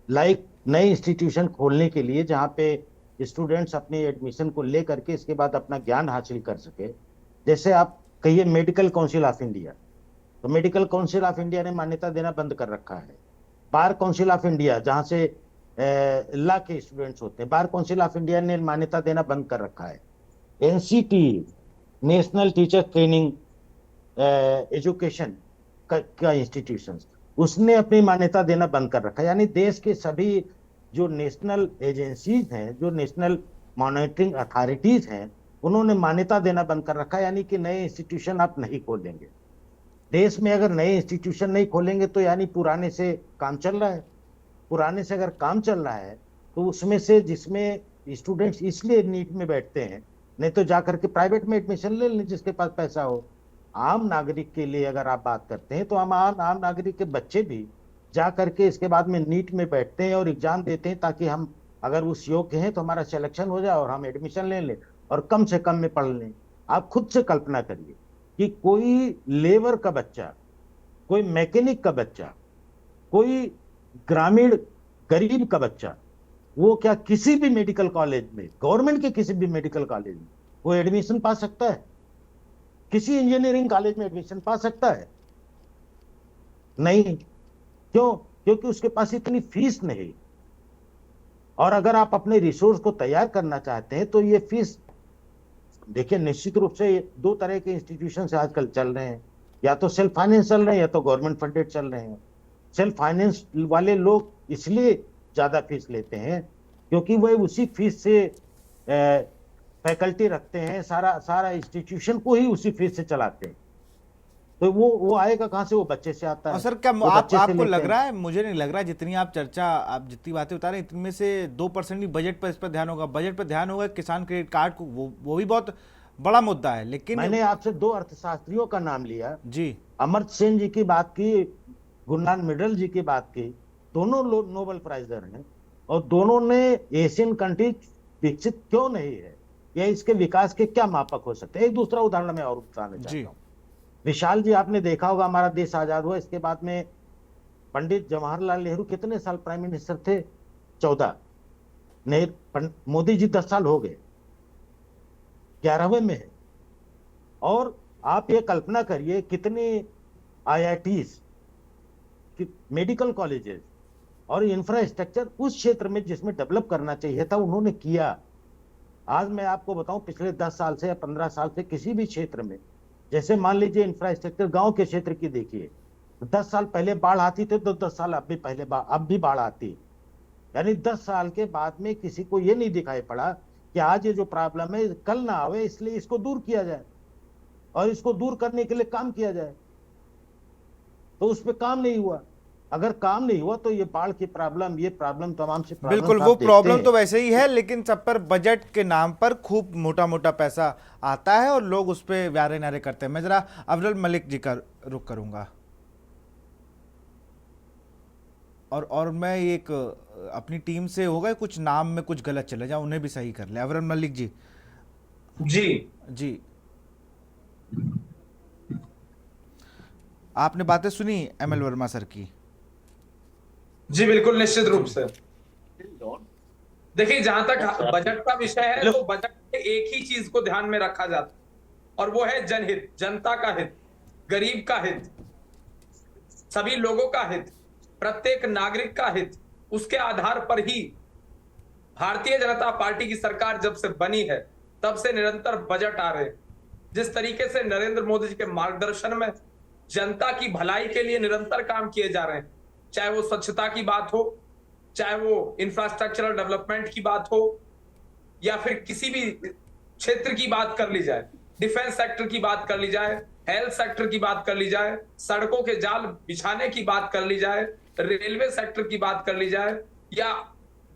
लाइक नए इंस्टीट्यूशन खोलने के लिए जहाँ पे स्टूडेंट्स अपनी एडमिशन को ले करके इसके बाद अपना ज्ञान हासिल कर सके, जैसे आप कहिए मेडिकल काउंसिल ऑफ इंडिया, तो मेडिकल काउंसिल ऑफ इंडिया ने मान्यता देना बंद कर रखा है। बार काउंसिल ऑफ इंडिया जहाँ से लॉ के स्टूडेंट्स होते हैं, बार काउंसिल ऑफ इंडिया ने मान्यता देना बंद कर रखा है। NCT national teacher training education का इंस्टीट्यूशन, उसने अपनी मान्यता देना बंद कर रखा है। यानी देश के सभी जो नेशनल एजेंसीज हैं, जो नेशनल मॉनिटरिंग अथॉरिटीज हैं, उन्होंने मान्यता देना बंद कर रखा है, यानी कि नए इंस्टीट्यूशन आप नहीं खोलेंगे। देश में अगर नए इंस्टीट्यूशन नहीं खोलेंगे तो यानी पुराने से काम चल रहा है। पुराने से अगर काम चल रहा है तो उसमें से जिसमें स्टूडेंट्स इसलिए नीट में बैठते हैं, नहीं तो जाकर के प्राइवेट में एडमिशन ले लें जिसके पास पैसा हो। आम नागरिक के लिए अगर आप बात करते हैं तो हम आम नागरिक के बच्चे भी जा करके इसके बाद में नीट में बैठते हैं और एग्जाम देते हैं, ताकि हम अगर उस योग्य हैं तो हमारा सिलेक्शन हो जाए और हम एडमिशन ले लें और कम से कम में पढ़ लें। आप खुद से कल्पना करिए कि कोई लेबर का बच्चा, कोई मैकेनिक का बच्चा, कोई ग्रामीण गरीब का बच्चा, वो क्या किसी भी मेडिकल कॉलेज में, गवर्नमेंट के किसी भी मेडिकल कॉलेज में वो एडमिशन पा सकता है? किसी इंजीनियरिंग कॉलेज में एडमिशन पा सकता है? नहीं। क्यों? क्योंकि उसके पास इतनी फीस नहीं। और अगर आप अपने रिसोर्स को तैयार करना चाहते हैं तो ये फीस, देखिए निश्चित रूप से 2 तरह के इंस्टीट्यूशन से आजकल चल रहे हैं, या तो सेल्फ फाइनेंस चल रहे हैं या तो गवर्नमेंट फंडेड चल रहे हैं। सेल्फ फाइनेंस वाले लोग इसलिए ज्यादा फीस लेते हैं क्योंकि वह उसी फीस से फैकल्टी रखते हैं, सारा इंस्टीट्यूशन को ही उसी फीस से चलाते हैं। तो वो आएगा कहां से? वो बच्चे से आता है। और सर क्या आपको लग रहा है, मुझे नहीं लग रहा, जितनी आप जितनी बातें बता रहे हैं इतने में से 2% भी बजट पर इस पर ध्यान होगा। बजट पर ध्यान होगा किसान क्रेडिट कार्ड को, वो भी बहुत बड़ा मुद्दा है। लेकिन मैंने आपसे 2 अर्थशास्त्रियों का नाम लिया जी, अमर्त्य सेन जी की बात की, गुरनान मिडल जी की बात की। दोनों लोग नोबेल प्राइजर हैं और दोनों ने एशियन कंट्रीज विकसित क्यों नहीं है या इसके विकास के क्या मापक हो सकते हैं। एक दूसरा उदाहरण मैं और बताना चाहता हूँ। विशाल जी, आपने देखा होगा हमारा देश आजाद हुआ, इसके बाद में पंडित जवाहरलाल नेहरू कितने साल प्राइम मिनिस्टर थे? 14। मोदी जी 10 साल हो गए, 11वें में है। और आप ये कल्पना करिए कितने IITs, मेडिकल कॉलेजेस और इंफ्रास्ट्रक्चर उस क्षेत्र में जिसमें डेवलप करना चाहिए था उन्होंने किया। आज मैं आपको बताऊं, पिछले 10 साल से या 15 साल से किसी भी क्षेत्र में, जैसे मान लीजिए इंफ्रास्ट्रक्चर गांव के क्षेत्र की देखिए, 10 साल पहले बाढ़ आती थी तो 10 साल अब भी बाढ़ आती। यानी 10 साल के बाद में किसी को ये नहीं दिखाई पड़ा कि आज ये जो प्रॉब्लम है कल ना आवे, इसलिए इसको दूर किया जाए और इसको दूर करने के लिए काम किया जाए। तो उस पर काम नहीं हुआ। अगर काम नहीं हुआ तो ये बाढ़ की प्रॉब्लम, ये प्रॉब्लम तमाम से बिल्कुल वो प्रॉब्लम तो वैसे ही है, लेकिन सब पर बजट के नाम पर खूब मोटा मोटा पैसा आता है और लोग उस पर व्यारे नारे करते हैं। मैं जरा अफजल मलिक जी का रुख करूंगा और मैं एक अपनी टीम से होगा कुछ नाम में कुछ गलत चले जाए उन्हें भी सही कर ले। अफजल मलिक जी। जी आपने बातें सुनी ML वर्मा सर की? जी बिल्कुल, निश्चित रूप से। देखिए, जहां तक बजट का विषय है तो बजट में एक ही चीज को ध्यान में रखा जाता है और वो है जनहित, जनता का हित। गरीब का हित, सभी लोगों का हित, प्रत्येक नागरिक का हित, उसके आधार पर ही भारतीय जनता पार्टी की सरकार जब से बनी है तब से निरंतर बजट आ रहे हैं। जिस तरीके से नरेंद्र मोदी जी के मार्गदर्शन में जनता की भलाई के लिए निरंतर काम किए जा रहे हैं, चाहे वो स्वच्छता की बात हो, चाहे वो इंफ्रास्ट्रक्चरल डेवलपमेंट की बात हो, या फिर किसी भी क्षेत्र की बात कर ली जाए, डिफेंस सेक्टर की बात कर ली जाए, हेल्थ सेक्टर की बात कर ली जाए, सड़कों के जाल बिछाने की बात कर ली जाए, रेलवे सेक्टर की बात कर ली जाए, या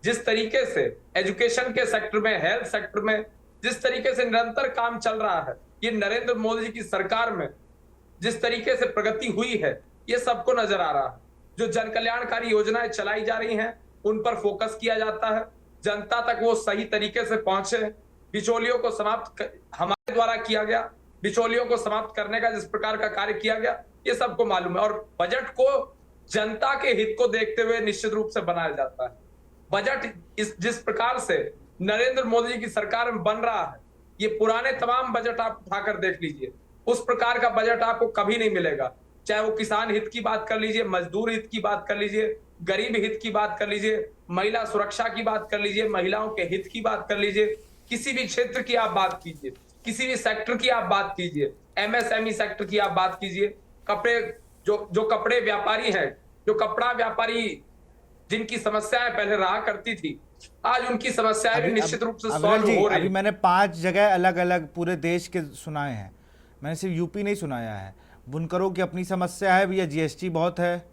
जिस तरीके से एजुकेशन के सेक्टर में, हेल्थ सेक्टर में जिस तरीके से निरंतर काम चल रहा है, ये नरेंद्र मोदी जी की सरकार में जिस तरीके से प्रगति हुई है, ये सबको नजर आ रहा है। जो जन कल्याणकारी योजनाएं चलाई जा रही हैं, उन पर फोकस किया जाता है, जनता तक वो सही तरीके से पहुंचे। बिचौलियों को हमारे द्वारा किया गया, बिचौलियों को समाप्त करने का जिस प्रकार का कार्य किया गया, ये सबको मालूम है। और बजट को जनता के हित को देखते हुए निश्चित रूप से बनाया जाता है। बजट जिस प्रकार से नरेंद्र मोदी जी की सरकार में बन रहा है, ये पुराने तमाम बजट आप उठाकर देख लीजिए, उस प्रकार का बजट आपको कभी नहीं मिलेगा। चाहे वो किसान हित की बात कर लीजिए, मजदूर हित की बात कर लीजिए, गरीब हित की बात कर लीजिए, महिला सुरक्षा की बात कर लीजिए, महिलाओं के हित की बात कर लीजिए, किसी भी क्षेत्र की आप बात कीजिए, किसी भी सेक्टर की आप बात कीजिए, एमएसएमई सेक्टर की आप बात कीजिए, कपड़े जो कपड़े व्यापारी हैं, जो कपड़ा व्यापारी जिनकी समस्याएं पहले रहा करती थी, आज उनकी समस्याएं भी निश्चित रूप से सॉल्व हो रही। अभी मैंने 5 जगह अलग अलग पूरे देश के सुनाए हैं, मैंने सिर्फ यूपी नहीं सुनाया है। बुनकरों की अपनी समस्या है भैया, जीएसटी बहुत है,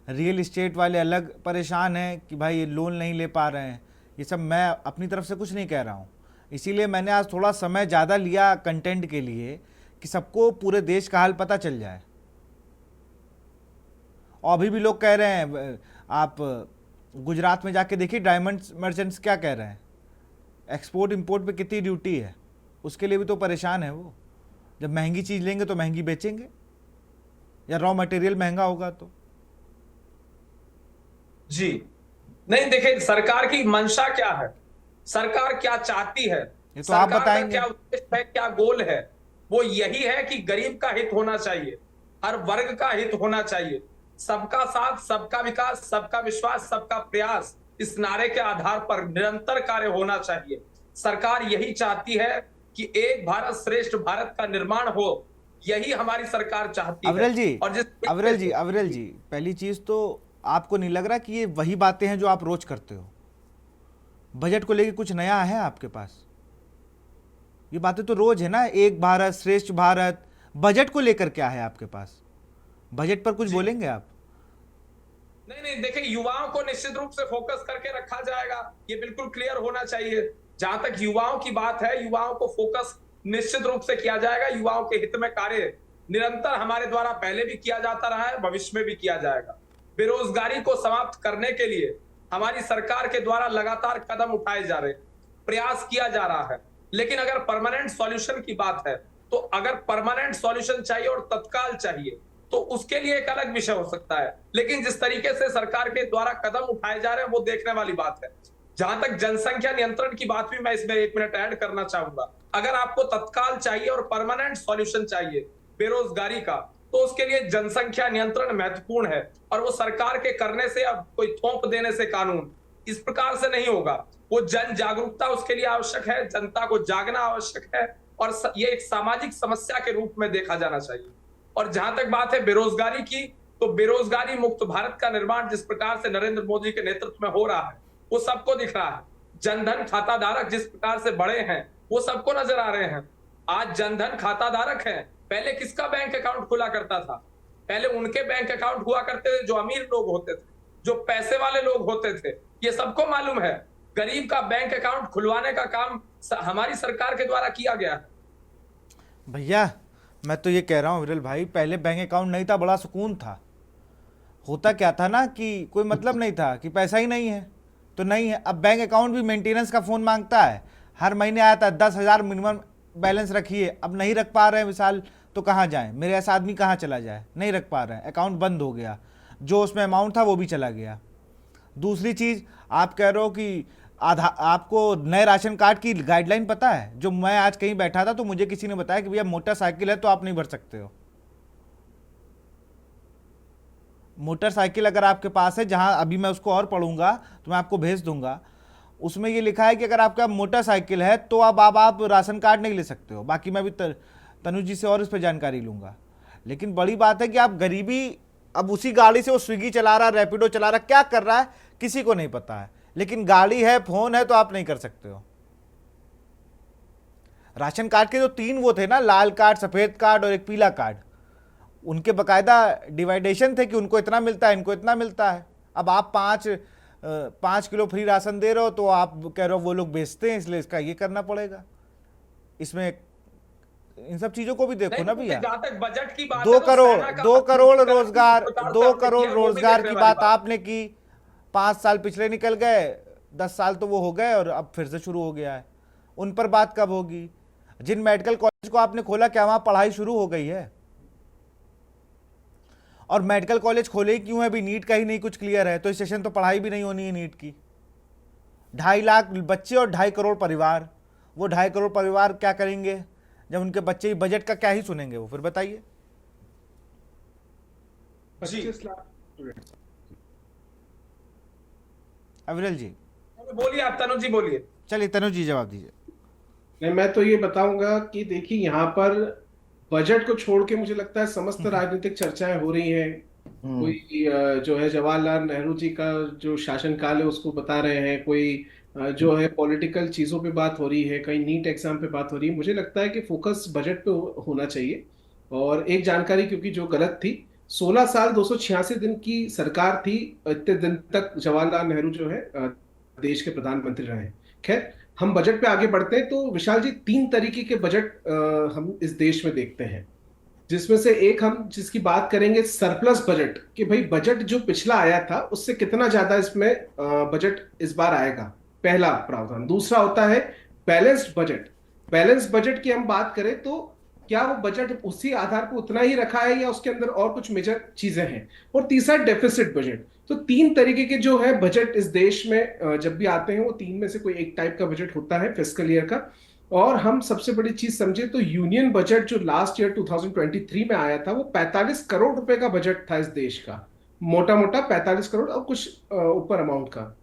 रियल इस्टेट वाले अलग परेशान हैं कि भाई ये लोन नहीं ले पा रहे हैं। ये सब मैं अपनी तरफ से कुछ नहीं कह रहा हूँ, इसीलिए मैंने आज थोड़ा समय ज़्यादा लिया कंटेंट के लिए कि सबको पूरे देश का हाल पता चल जाए। और अभी भी लोग कह रहे हैं, आप गुजरात में जाके देखिए डायमंड मर्चेंट्स क्या कह रहे हैं, एक्सपोर्ट इंपोर्ट पे कितनी ड्यूटी है, उसके लिए भी तो परेशान है वो। जब महंगी चीज़ लेंगे तो महंगी बेचेंगे, या रॉ मटेरियल महंगा होगा तो। जी नहीं, देखिए सरकार की मंशा क्या है, सरकार क्या चाहती है, ये तो आप बताएंगे। क्या उद्देश्य है, क्या गोल है? वो यही है कि गरीब का हित होना चाहिए, हर वर्ग का हित होना चाहिए, सबका साथ, सबका विकास, सबका विश्वास, सबका प्रयास, इस नारे के आधार पर निरंतर कार्य होना चाहिए। सरकार यही चाहती है कि एक भारत श्रेष्ठ भारत का निर्माण हो, यही हमारी सरकार चाहती है। अविरल जी, पहली चीज तो आपको नहीं लग रहा कि ये वही बातें हैं जो आप रोज करते हो? बजट को लेके कुछ नया है आपके पास? ये बातें तो रोज है ना, एक भारत श्रेष्ठ भारत। बजट को लेकर क्या है आपके पास? बजट पर कुछ बोलेंगे आप? नहीं, देखिए युवाओं को निश्चित रूप से फोकस करके रखा जाएगा, ये बिल्कुल क्लियर होना चाहिए। जहां तक युवाओं की बात है, युवाओं को फोकस निश्चित रूप से किया जाएगा। युवाओं के हित में कार्य निरंतर हमारे द्वारा पहले भी किया जाता रहा है, भविष्य में भी किया जाएगा। बेरोजगारी को समाप्त करने के लिए हमारी सरकार के द्वारा लगातार कदम उठाए जा रहे हैं, प्रयास किया जा रहा है। लेकिन अगर परमानेंट सॉल्यूशन की बात है, तो अगर परमानेंट सॉल्यूशन चाहिए और तत्काल चाहिए तो उसके लिए एक अलग विषय हो सकता है। लेकिन जिस तरीके से सरकार के द्वारा कदम उठाए जा रहे हैं वो देखने वाली बात है। जहां तक जनसंख्या नियंत्रण की बात भी मैं इसमें 1 मिनट ऐड करना चाहूंगा। अगर आपको तत्काल चाहिए और परमानेंट सॉल्यूशन चाहिए बेरोजगारी का, तो उसके लिए जनसंख्या नियंत्रण महत्वपूर्ण है, और वो सरकार के करने से, अब कोई थोप देने से कानून इस प्रकार से नहीं होगा। वो जन जागरूकता उसके लिए आवश्यक है, जनता को जागना आवश्यक है, और ये एक सामाजिक समस्या के रूप में देखा जाना चाहिए। और जहां तक बात है बेरोजगारी की, तो बेरोजगारी मुक्त भारत का निर्माण जिस प्रकार से नरेंद्र मोदी के नेतृत्व में हो रहा है वो सबको दिख रहा है। जनधन खाता धारक जिस प्रकार से बढ़े हैं वो सबको नजर आ रहे हैं। आज जनधन खाता धारक हैं। पहले किसका बैंक अकाउंट खुला करता था? पहले उनके बैंक अकाउंट हुआ करते थे जो अमीर लोग होते थे, जो पैसे वाले लोग होते थे। ये सबको मालूम है। गरीब का बैंक अकाउंट खुलवाने का काम हमारी सरकार के द्वारा किया गया है। भैया मैं तो ये कह रहा हूँ विरल भाई, पहले बैंक अकाउंट नहीं था, बड़ा सुकून था। होता क्या था ना कि कोई मतलब नहीं था कि पैसा ही नहीं है तो नहीं है। अब बैंक अकाउंट भी मेंटेनेंस का फ़ोन मांगता है। हर महीने आया था 10,000 मिनिमम बैलेंस रखिए, अब नहीं रख पा रहे हैं विशाल, तो कहाँ जाएं? मेरे ऐसा आदमी कहाँ चला जाए? नहीं रख पा रहे हैं, अकाउंट बंद हो गया, जो उसमें अमाउंट था वो भी चला गया। दूसरी चीज़, आप कह रहे हो कि आपको नए राशन कार्ड की गाइडलाइन पता है? जो मैं आज कहीं बैठा था तो मुझे किसी ने बताया कि भैया मोटरसाइकिल है तो आप नहीं भर सकते हो। मोटरसाइकिल अगर आपके पास है, जहां अभी मैं उसको और पढ़ूंगा तो मैं आपको भेज दूंगा, उसमें ये लिखा है कि अगर आपका मोटरसाइकिल है तो अब आप राशन कार्ड नहीं ले सकते हो। बाकी मैं भी तनुज जी से और इस पर जानकारी लूंगा। लेकिन बड़ी बात है कि आप गरीबी, अब उसी गाड़ी से वो स्विगी चला रहा, रैपिडो चला रहा, क्या कर रहा है किसी को नहीं पता है, लेकिन गाड़ी है, फोन है, तो आप नहीं कर सकते हो। राशन कार्ड के जो 3 वो थे ना, लाल कार्ड, सफेद कार्ड और एक पीला कार्ड, उनके बकायदा डिवाइडेशन थे कि उनको इतना मिलता है, इनको इतना मिलता है। अब आप 5 किलो फ्री राशन दे रहे हो तो आप कह रहे हो वो लोग बेचते हैं इसलिए इसका ये करना पड़ेगा। इसमें इन सब चीजों को भी देखो ना भैया। जहां तक बजट की बात 2 है तो करोड़ सेना का 2 करोड़ रोजगार उतार 2 चढ़ाव करोड़ किया, वो भी रोजगार देखने की वाली बात आपने की। 5 साल पिछले निकल गए, 10 साल तो वो हो गए और अब फिर से शुरू हो गया है। उन पर बात कब होगी? जिन मेडिकल कॉलेज को आपने खोला, क्या वहां पढ़ाई शुरू हो गई है? और मेडिकल कॉलेज खोले ही क्यों है? अभी नीट का ही नहीं कुछ क्लियर है, तो इस सेशन तो पढ़ाई भी नहीं होनी है नीट की। 2.5 लाख बच्चे और 2.5 करोड़ परिवार, वो 2.5 करोड़ परिवार क्या करेंगे जब उनके बच्चे बजट का क्या ही सुनेंगे वो? फिर बताइए। 25 लाख। अविरल जी बोलिए, आप तनुज जी बोलिए। चलिए तनुज जी जवाब दीजिए। नहीं, मैं तो ये बताऊंगा कि देखिए यहाँ पर बजट को छोड़ के मुझे लगता है समस्त राजनीतिक चर्चाएं हो रही हैं। कोई जो है जवाहरलाल नेहरू जी का जो शासनकाल है उसको बता रहे हैं, कोई जो है पॉलिटिकल चीजों पे बात हो रही है, कहीं नीट एग्जाम पे बात हो रही है। मुझे लगता है कि फोकस बजट पे होना चाहिए। और एक जानकारी क्योंकि जो गलत थी, 16 साल 286 दिन की सरकार थी, इतने दिन तक जवाहरलाल नेहरू जो है देश के प्रधानमंत्री रहे। खैर, हम बजट पे आगे बढ़ते हैं तो विशाल जी 3 तरीके के बजट हम इस देश में देखते हैं, जिसमें से एक हम जिसकी बात करेंगे सरप्लस बजट, कि भाई बजट जो पिछला आया था उससे कितना ज्यादा इसमें बजट इस बार आएगा, पहला प्रावधान। दूसरा होता है बैलेंस्ड बजट। बैलेंस बजट की हम बात करें तो क्या वो बजट उसी आधार पर उतना ही रखा है या उसके अंदर और कुछ मेजर चीजें हैं। और तीसरा डेफिसिट बजट। तो 3 तरीके के जो है बजट इस देश में जब भी आते हैं वो 3 में से कोई एक टाइप का बजट होता है फिस्कल ईयर का। और हम सबसे बड़ी चीज समझे तो यूनियन बजट जो लास्ट ईयर 2023 में आया था वो 45 करोड़ रुपए का बजट था इस देश का, मोटा मोटा 45 करोड़ और कुछ ऊपर अमाउंट का।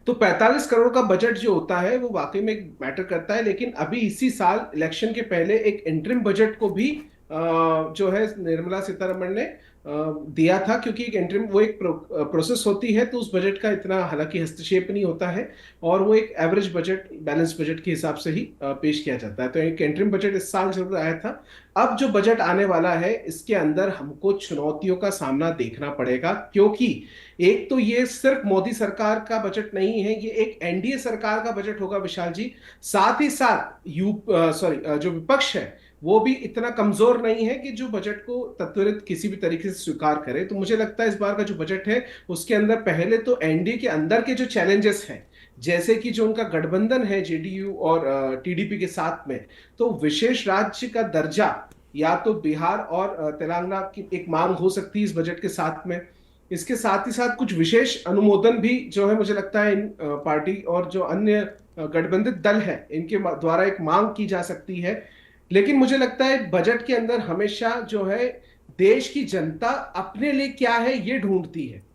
तो 45 करोड़ का बजट जो होता है वो वाकई में मैटर करता है। लेकिन अभी इसी साल इलेक्शन के पहले एक इंटरिम बजट को भी जो है निर्मला सीतारमण ने दिया था, क्योंकि एक इंटरिम वो एक प्रोसेस होती है तो उस बजट का इतना हालांकि हस्तक्षेप नहीं होता है और वो एक एवरेज बजट, बैलेंस बजट के हिसाब से ही पेश किया जाता है। तो एक इंटरिम बजट इस साल जरूर आया था। अब जो बजट आने वाला है इसके अंदर हमको चुनौतियों का सामना देखना पड़ेगा, क्योंकि एक तो ये सिर्फ मोदी सरकार का बजट नहीं है, ये एक एनडीए सरकार का बजट होगा विशाल जी। साथ ही साथ जो विपक्ष है वो भी इतना कमजोर नहीं है कि जो बजट को त्वरित किसी भी तरीके से स्वीकार करे। तो मुझे लगता है इस बार का जो बजट है उसके अंदर पहले तो एनडीए के अंदर के जो चैलेंजेस हैं, जैसे कि जो उनका गठबंधन है जेडीयू और टीडीपी के साथ में, तो विशेष राज्य का दर्जा या तो बिहार और तेलंगाना की एक मांग हो सकती है इस बजट के साथ में। इसके साथ ही साथ कुछ विशेष अनुमोदन भी जो है मुझे लगता है इन पार्टी और जो अन्य गठबंधित दल है इनके द्वारा एक मांग की जा सकती है। लेकिन मुझे लगता है बजट के अंदर हमेशा जो है देश की जनता अपने लिए क्या है ये ढूंढती है।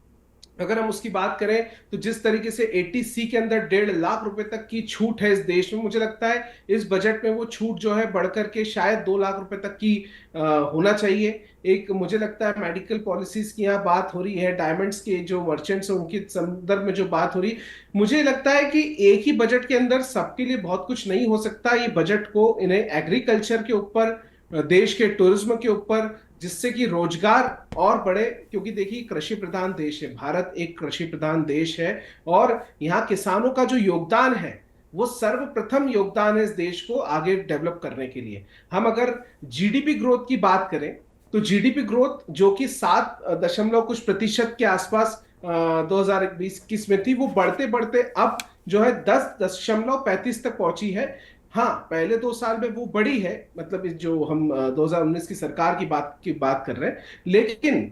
अगर हम उसकी बात करें तो जिस तरीके से 80C के अंदर 1.5 लाख रुपए तक की छूट है इस देश में, मुझे लगता है इस बजट में वो छूट जो है बढ़कर के शायद 2 लाख रुपए तक की होना चाहिए। एक मुझे लगता है मेडिकल पॉलिसीज की यहाँ बात हो रही है, डायमंड्स के जो मर्चेंट्स हैं उनके संदर्भ में जो बात हो रही, मुझे लगता है कि एक ही बजट के अंदर सबके लिए बहुत कुछ नहीं हो सकता। ये बजट को इन्हें एग्रीकल्चर के ऊपर, देश के टूरिज्म के ऊपर, जिससे कि रोजगार और बढ़े, क्योंकि देखिए कृषि प्रधान देश है भारत, एक कृषि प्रधान देश है और यहाँ किसानों का जो योगदान है वो सर्वप्रथम योगदान है इस देश को आगे डेवलप करने के लिए। हम अगर जीडीपी ग्रोथ की बात करें तो जीडीपी ग्रोथ जो कि 7% के आसपास 2020-21 में थी, वो बढ़ते बढ़ते अब जो है 10.35 तक पहुंची है। हाँ, पहले 2 साल में वो बढ़ी है, मतलब जो हम 2019 की सरकार की बात कर रहे हैं, लेकिन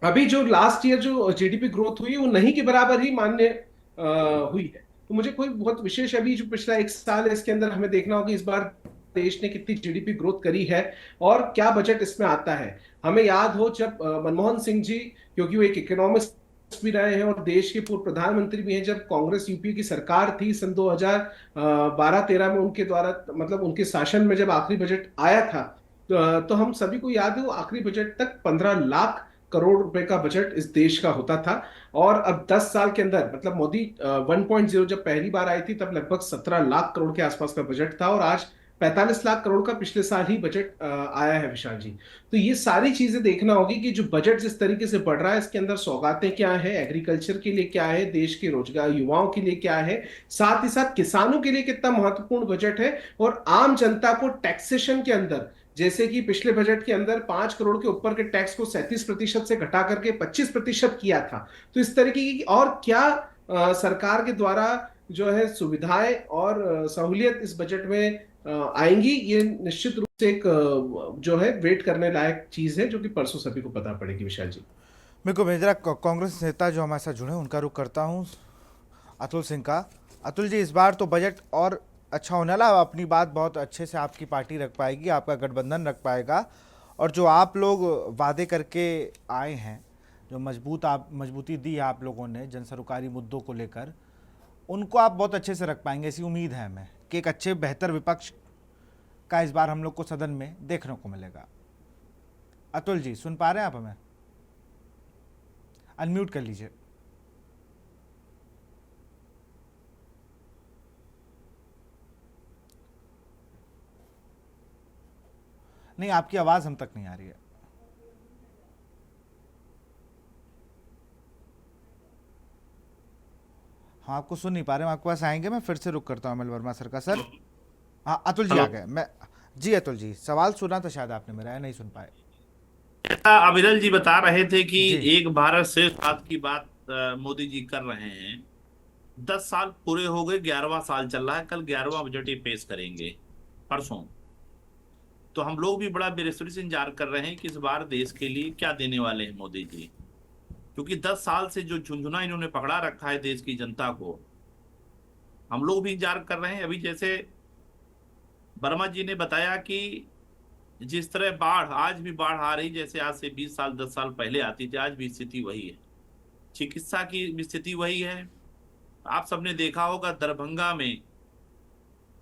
अभी जो लास्ट ईयर जो जीडीपी ग्रोथ हुई वो नहीं के बराबर ही मान्य हुई है। तो मुझे कोई बहुत विशेष, अभी जो पिछला 1 साल है इसके अंदर हमें देखना होगा इस बार देश ने कितनी जीडीपी ग्रोथ करी है और क्या बजट इसमें आता है। हमें याद हो जब मनमोहन सिंह जी क्योंकि वो एक इकोनॉमिस्ट भी रहे हैं और देश के पूर्व प्रधानमंत्री भी हैं। जब कांग्रेस यूपी की सरकार थी सन 2012-13 में, उनके द्वारा मतलब उनके शासन में जब आखिरी बजट आया था, तो हम सभी को याद है वो आखिरी बजट तक 15 लाख करोड़ रुपए का बजट इस देश का होता था। और अब 10 साल के अंदर मतलब मोदी 1.0 जब पहली बार आई थी तब लगभग 17 लाख करोड़ के आसपास का बजट था, और आज 45 लाख करोड़ का पिछले साल ही बजट आया है विशाल जी। तो ये सारी चीजें देखना होगी कि जो बजट जिस तरीके से बढ़ रहा है इसके अंदर सौगातें क्या है, एग्रीकल्चर के लिए क्या है, देश के रोजगार युवाओं के लिए क्या है, साथ ही साथ किसानों के लिए कितना महत्वपूर्ण बजट है, और आम जनता को टैक्सेशन के अंदर, जैसे कि पिछले बजट के अंदर 5 करोड़ के ऊपर के टैक्स को 37% से घटा करके 25% किया था। तो इस तरीके की और क्या सरकार के द्वारा जो है सुविधाएं और सहूलियत इस बजट में आएंगी, ये निश्चित रूप से एक जो है वेट करने लायक चीज है, जो कि परसों सभी को पता पड़ेगी विशाल जी। मेरे को मेजरा कांग्रेस नेता जो हमारे साथ जुड़े हैं उनका रुख करता हूँ अतुल सिंह का। अतुल जी, इस बार तो बजट और अच्छा होने वाला, अपनी बात बहुत अच्छे से आपकी पार्टी रख पाएगी, आपका गठबंधन रख पाएगा, और जो आप लोग वादे करके आए हैं, जो मजबूती दी है आप लोगों ने जन सरोकारी मुद्दों को लेकर, उनको आप बहुत अच्छे से रख पाएंगे, ऐसी उम्मीद है हमें कि एक अच्छे बेहतर विपक्ष का इस बार हम लोग को सदन में देखने को मिलेगा। अतुल जी, सुन पा रहे हैं आप हमें? अनम्यूट कर लीजिए। नहीं, आपकी आवाज हम तक नहीं आ रही है। हम आपको सुन नहीं पा रहे हैं, आपके पास आएंगे। मैं फिर से रुक करता हूं अमल वर्मा सर का। सर, हाँ अतुल जी आ गए। मैं जी अतुल जी, सवाल सुना था शायद आपने मेरा, नहीं सुन पाए। अविरल जी बता रहे थे कि एक भारत श्रेष्ठ भारत की बात मोदी जी कर रहे हैं। 10 साल पूरे हो गए, 11वां साल चल रहा है। कल 11वां बजट ये पेश करेंगे परसों। तो हम लोग भी बड़ा बेसब्री से इंतजार कर रहे हैं कि इस बार देश के लिए क्या देने वाले हैं मोदी जी, क्योंकि 10 साल से जो झुंझुना इन्होंने पकड़ा रखा है देश की जनता को, हम लोग भी इंतजार कर रहे हैं। अभी जैसे वर्मा जी ने बताया कि जिस तरह बाढ़, आज भी बाढ़ आ रही, जैसे आज से 20 साल 10 साल पहले आती थी, आज भी स्थिति वही है। चिकित्सा की भी स्थिति वही है। आप सबने देखा होगा दरभंगा में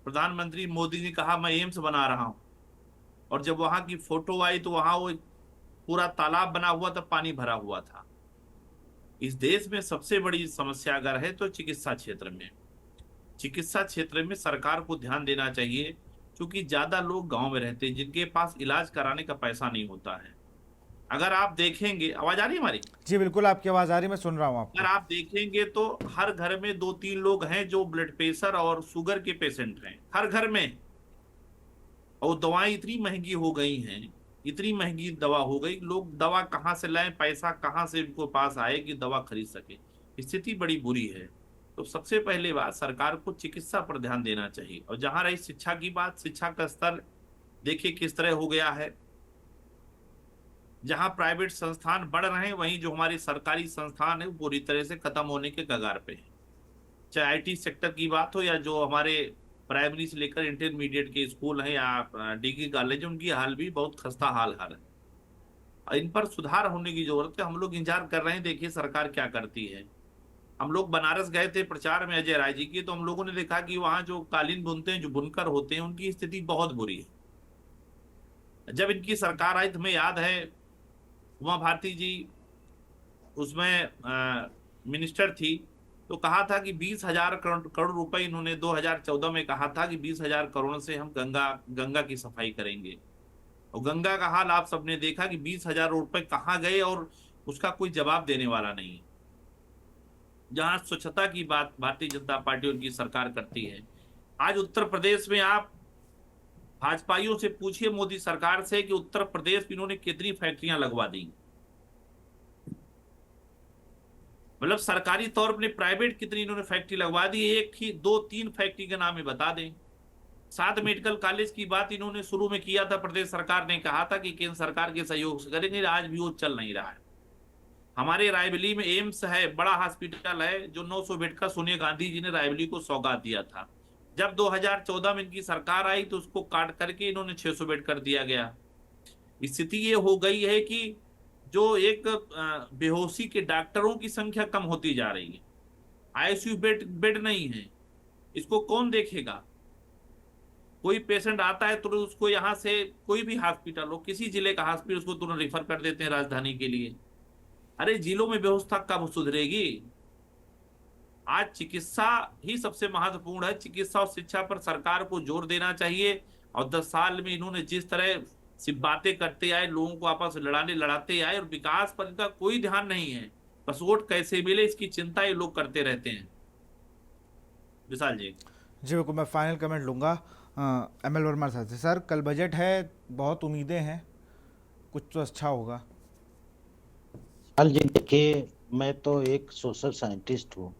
प्रधानमंत्री मोदी ने कहा मैं एम्स बना रहा हूं, और जब वहां की फोटो आई तो वहां वो पूरा तालाब बना हुआ था, पानी भरा हुआ था। इस देश में सबसे बड़ी समस्या अगर है तो चिकित्सा क्षेत्र में। चिकित्सा क्षेत्र में सरकार को ध्यान देना चाहिए, क्योंकि ज्यादा लोग गांव में रहते हैं जिनके पास इलाज कराने का पैसा नहीं होता है। अगर आप देखेंगे, आवाज आ रही है हमारी? जी बिल्कुल, आपकी आवाज आ रही, मैं सुन रहा हूँ आपको। अगर आप देखेंगे तो हर घर में 2-3 लोग हैं जो ब्लड प्रेशर और शुगर के पेशेंट हैं, हर घर में। और दवाएं इतनी महंगी हो गई हैं, इतनी महंगी दवा हो गई, लोग दवा कहाँ से लाएं, पैसा कहाँ से उनको पास आए कि दवा खरीद सके। स्थिति बड़ी बुरी है। तो सबसे पहले बात, सरकार को चिकित्सा पर ध्यान देना चाहिए। और जहां रही शिक्षा की बात, शिक्षा का स्तर देखिए किस तरह हो गया है। जहां प्राइवेट संस्थान बढ़ रहे हैं, वहीं जो हमारे सरकारी संस्थान है वो पूरी तरह से खत्म होने के कगार पे है। चाहे आईटी सेक्टर की बात हो, या जो हमारे प्राइमरी से लेकर इंटरमीडिएट के स्कूल हैं या डिग्री कॉलेज, उनकी हाल भी बहुत खस्ता हाल है। इन पर सुधार होने की जरूरत है। हम लोग इंतजार कर रहे हैं, देखिए सरकार क्या करती है। हम लोग बनारस गए थे प्रचार में अजय राय जी की, तो हम लोगों ने देखा कि वहां जो कालीन बुनते हैं, जो बुनकर होते हैं, उनकी स्थिति बहुत बुरी है। जब इनकी सरकार आई तो हमें याद है उमा भारती जी उसमें मिनिस्टर थी, तो कहा था कि 20,000 करोड़ रुपए इन्होंने 2014 में कहा था कि 20,000 करोड़ से हम गंगा की सफाई करेंगे। और गंगा का हाल आप सबने देखा कि 20,000 रुपए कहाँ गए, और उसका कोई जवाब देने वाला नहीं। जहां स्वच्छता की बात भारतीय जनता पार्टी उनकी सरकार करती है। आज उत्तर प्रदेश में आप भाजपाइयों से पूछिए मोदी सरकार से कि उत्तर प्रदेश में इन्होंने कितनी फैक्ट्रियां लगवा दी, मतलब सरकारी तौर पर प्राइवेट कितनी इन्होंने फैक्ट्री लगवा दी। एक ही 2-3 फैक्ट्री के नाम बता दें। 7 मेडिकल कॉलेज की बात इन्होंने शुरू में किया था, प्रदेश सरकार ने कहा था कि केंद्र सरकार के सहयोग से करेंगे, आज भी वो चल नहीं रहा है। हमारे रायबरेली में एम्स है, बड़ा हॉस्पिटल है, जो 900 बेड का सोनिया गांधी जी ने रायबरेली को सौगात दिया था। जब 2014 में इनकी सरकार आई तो उसको काट करके इन्होंने 600 बेड कर दिया गया। स्थिति ये हो गई है कि जो एक बेहोशी के डॉक्टरों की संख्या कम होती जा रही है, आईसीयू बेड नहीं है, इसको कौन देखेगा? कोई पेशेंट आता है तुरंत उसको यहाँ से कोई भी हॉस्पिटल हो, किसी जिले का हॉस्पिटल, उसको तुरंत रिफर कर देते हैं राजधानी के लिए। अरे जिलों में व्यवस्था कब सुधरेगी? आज चिकित्सा ही सबसे महत्वपूर्ण है। चिकित्सा और शिक्षा पर सरकार को जोर देना चाहिए। और 10 साल में इन्होंने जिस तरह सिर्फ बातें करते आए, लोगों को आपस में लड़ाते आए और विकास पर इनका कोई ध्यान नहीं है। बस वोट कैसे मिले इसकी चिंता ये लोग करते रहते हैं। विशाल जी। जी बिल्कुल, मैं फाइनल कमेंट लूँगा ML वर्मा साहब से। सर, कल बजट है, बहुत उम्मीदें हैं, कुछ तो अच्छा होगा। हाल जी देखिए, मैं तो एक सोशल साइंटिस्ट हूँ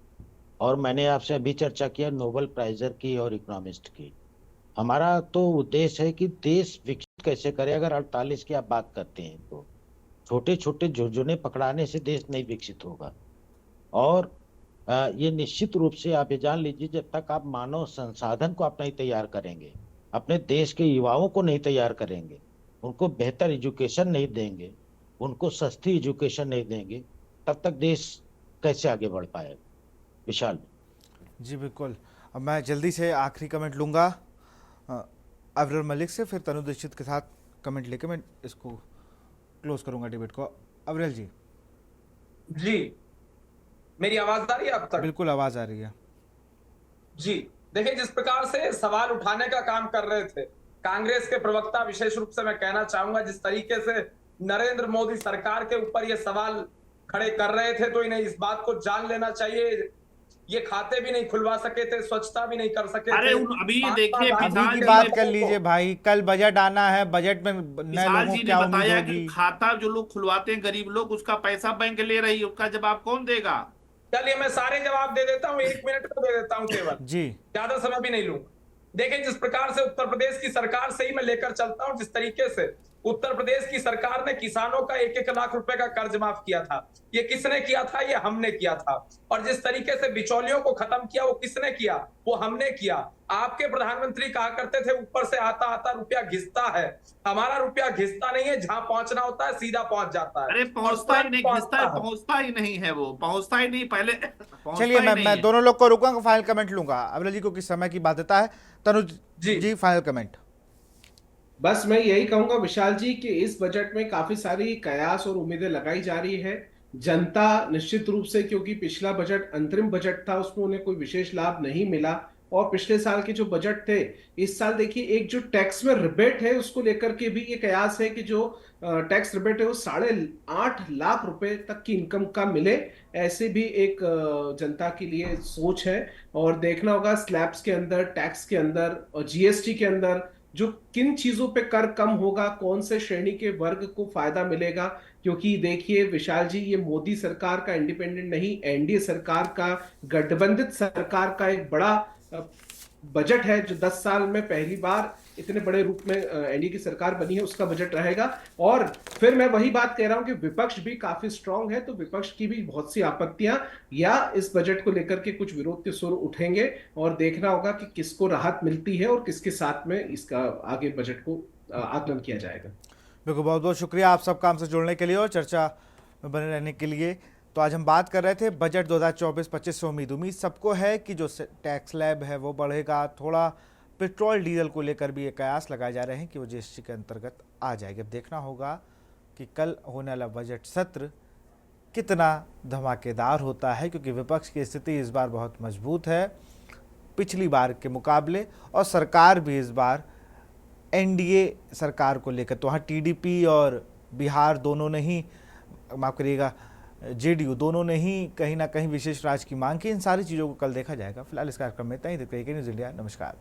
और मैंने आपसे अभी चर्चा किया नोबेल प्राइजर की और इकोनॉमिस्ट की। हमारा तो उद्देश्य है कि देश विकसित कैसे करे। अगर 48 की आप बात करते हैं तो छोटे छोटे झुनझुने पकड़ाने से देश नहीं विकसित होगा। और ये निश्चित रूप से आप ये जान लीजिए, जब तक आप मानव संसाधन को आप नहीं तैयार करेंगे, अपने देश के युवाओं को नहीं तैयार करेंगे, उनको बेहतर एजुकेशन नहीं देंगे, उनको सस्ती एजुकेशन नहीं देंगे, तब तक देश कैसे आगे बढ़ पाएगा। विशाल जी बिल्कुल, अब मैं जल्दी से आखिरी कमेंट लूँगा अब्दुल मलिक से, फिर तनु दीक्षित के साथ कमेंट लेके मैं इसको क्लोज करूँगा डिबेट को। अब्दुल जी। जी, मेरी आवाज आ रही है अब तक? बिल्कुल आवाज आ रही है जी। देखिए, जिस प्रकार से सवाल उठाने का काम कर रहे थे कांग्रेस के प्रवक्ता, विशेष रूप से मैं कहना चाहूंगा, जिस तरीके से नरेंद्र मोदी सरकार के ऊपर ये सवाल खड़े कर रहे थे, तो इन्हें इस बात को जान लेना चाहिए, ये खाते भी नहीं खुलवा सके थे, स्वच्छता भी नहीं कर सके थे। अरे अभी देखिए, अभी की बात कर लीजिए भाई, कल बजट आना है, बजट में नए लोगों को क्या उम्मीद होगी? खाता जो लोग खुलवाते हैं गरीब लोग, उसका पैसा बैंक ले रही है, उसका जवाब कौन देगा? चलिए मैं सारे जवाब दे देता हूँ, 1 मिनट में दे देता हूँ केवल जी, ज्यादा समय भी नहीं लूंगा। देखिए, जिस प्रकार से उत्तर प्रदेश की सरकार से ही मैं लेकर चलता हूँ, जिस तरीके से उत्तर प्रदेश की सरकार ने किसानों का 1-1 लाख रुपए का कर्ज माफ किया था, ये किसने किया था? ये हमने किया था। और जिस तरीके से बिचौलियों को खत्म किया, वो किसने किया? वो हमने किया। आपके प्रधानमंत्री कहा करते थे ऊपर से आता आता रुपया घिसता है। हमारा रुपया घिसता नहीं है, जहां पहुंचना होता है सीधा पहुंच जाता है। अरे पहुंचता ही नहीं, घिसता है, पहुंचता ही नहीं है, वो पहुंचता ही नहीं। पहले चलिए मैं दोनों लोग को रुकूंगा, फाइनल कमेंट लूंगा। अब्दुल जी को किस समय की बाध्यता है। तनुज जी फाइनल कमेंट। बस मैं यही कहूंगा विशाल जी कि इस बजट में काफी सारी कयास और उम्मीदें लगाई जा रही है। जनता निश्चित रूप से, क्योंकि पिछला बजट अंतरिम बजट था, उसमें उन्हें कोई विशेष लाभ नहीं मिला, और पिछले साल के जो बजट थे, इस साल देखिए एक जो टैक्स में रिबेट है उसको लेकर के भी ये कयास है कि जो टैक्स रिबेट है वो 8.5 लाख रुपए तक की इनकम का मिले, ऐसे भी एक जनता के लिए सोच है। और देखना होगा स्लैब्स के अंदर, टैक्स के अंदर और जीएसटी के अंदर जो किन चीजों पे कर कम होगा, कौन से श्रेणी के वर्ग को फायदा मिलेगा। क्योंकि देखिए विशाल जी, ये मोदी सरकार का इंडिपेंडेंट नहीं, एनडीए सरकार का, गठबंधित सरकार का एक बड़ा बजट है, जो 10 साल में पहली बार इतने बड़े रूप में एनडीए की सरकार बनी है, उसका बजट रहेगा। और फिर मैं वही बात कह रहा हूं कि विपक्ष भी काफी स्ट्रांग है, तो विपक्ष की भी बहुत सी आपत्तियां या इस बजट को लेकर के कुछ विरोध के सुर उठेंगे, और देखना होगा कि किसको राहत मिलती है और किसके साथ में इसका आगे बजट को आकलन किया जाएगा। बिल्कुल, बहुत बहुत शुक्रिया आप सबका हमसे जुड़ने के लिए और चर्चा में बने रहने के लिए। तो आज हम बात कर रहे थे बजट 2024-25 से उम्मीद सबको है कि जो टैक्स स्लैब है वो बढ़ेगा। थोड़ा पेट्रोल डीजल को लेकर भी ये कयास लगाए जा रहे हैं कि वो जीएसटी के अंतर्गत आ जाएगी। अब देखना होगा कि कल होने वाला बजट सत्र कितना धमाकेदार होता है, क्योंकि विपक्ष की स्थिति इस बार बहुत मजबूत है पिछली बार के मुकाबले, और सरकार भी इस बार एनडीए सरकार को लेकर, तो वहाँ टीडीपी और बिहार दोनों ने ही, माफ़ करिएगा जेडीयू दोनों ने ही कहीं ना कहीं विशेष राज की मांग की। इन सारी चीज़ों को कल देखा जाएगा। फिलहाल इस कार्यक्रम में इतना ही। देखते रहिए न्यूज़ इंडिया। नमस्कार।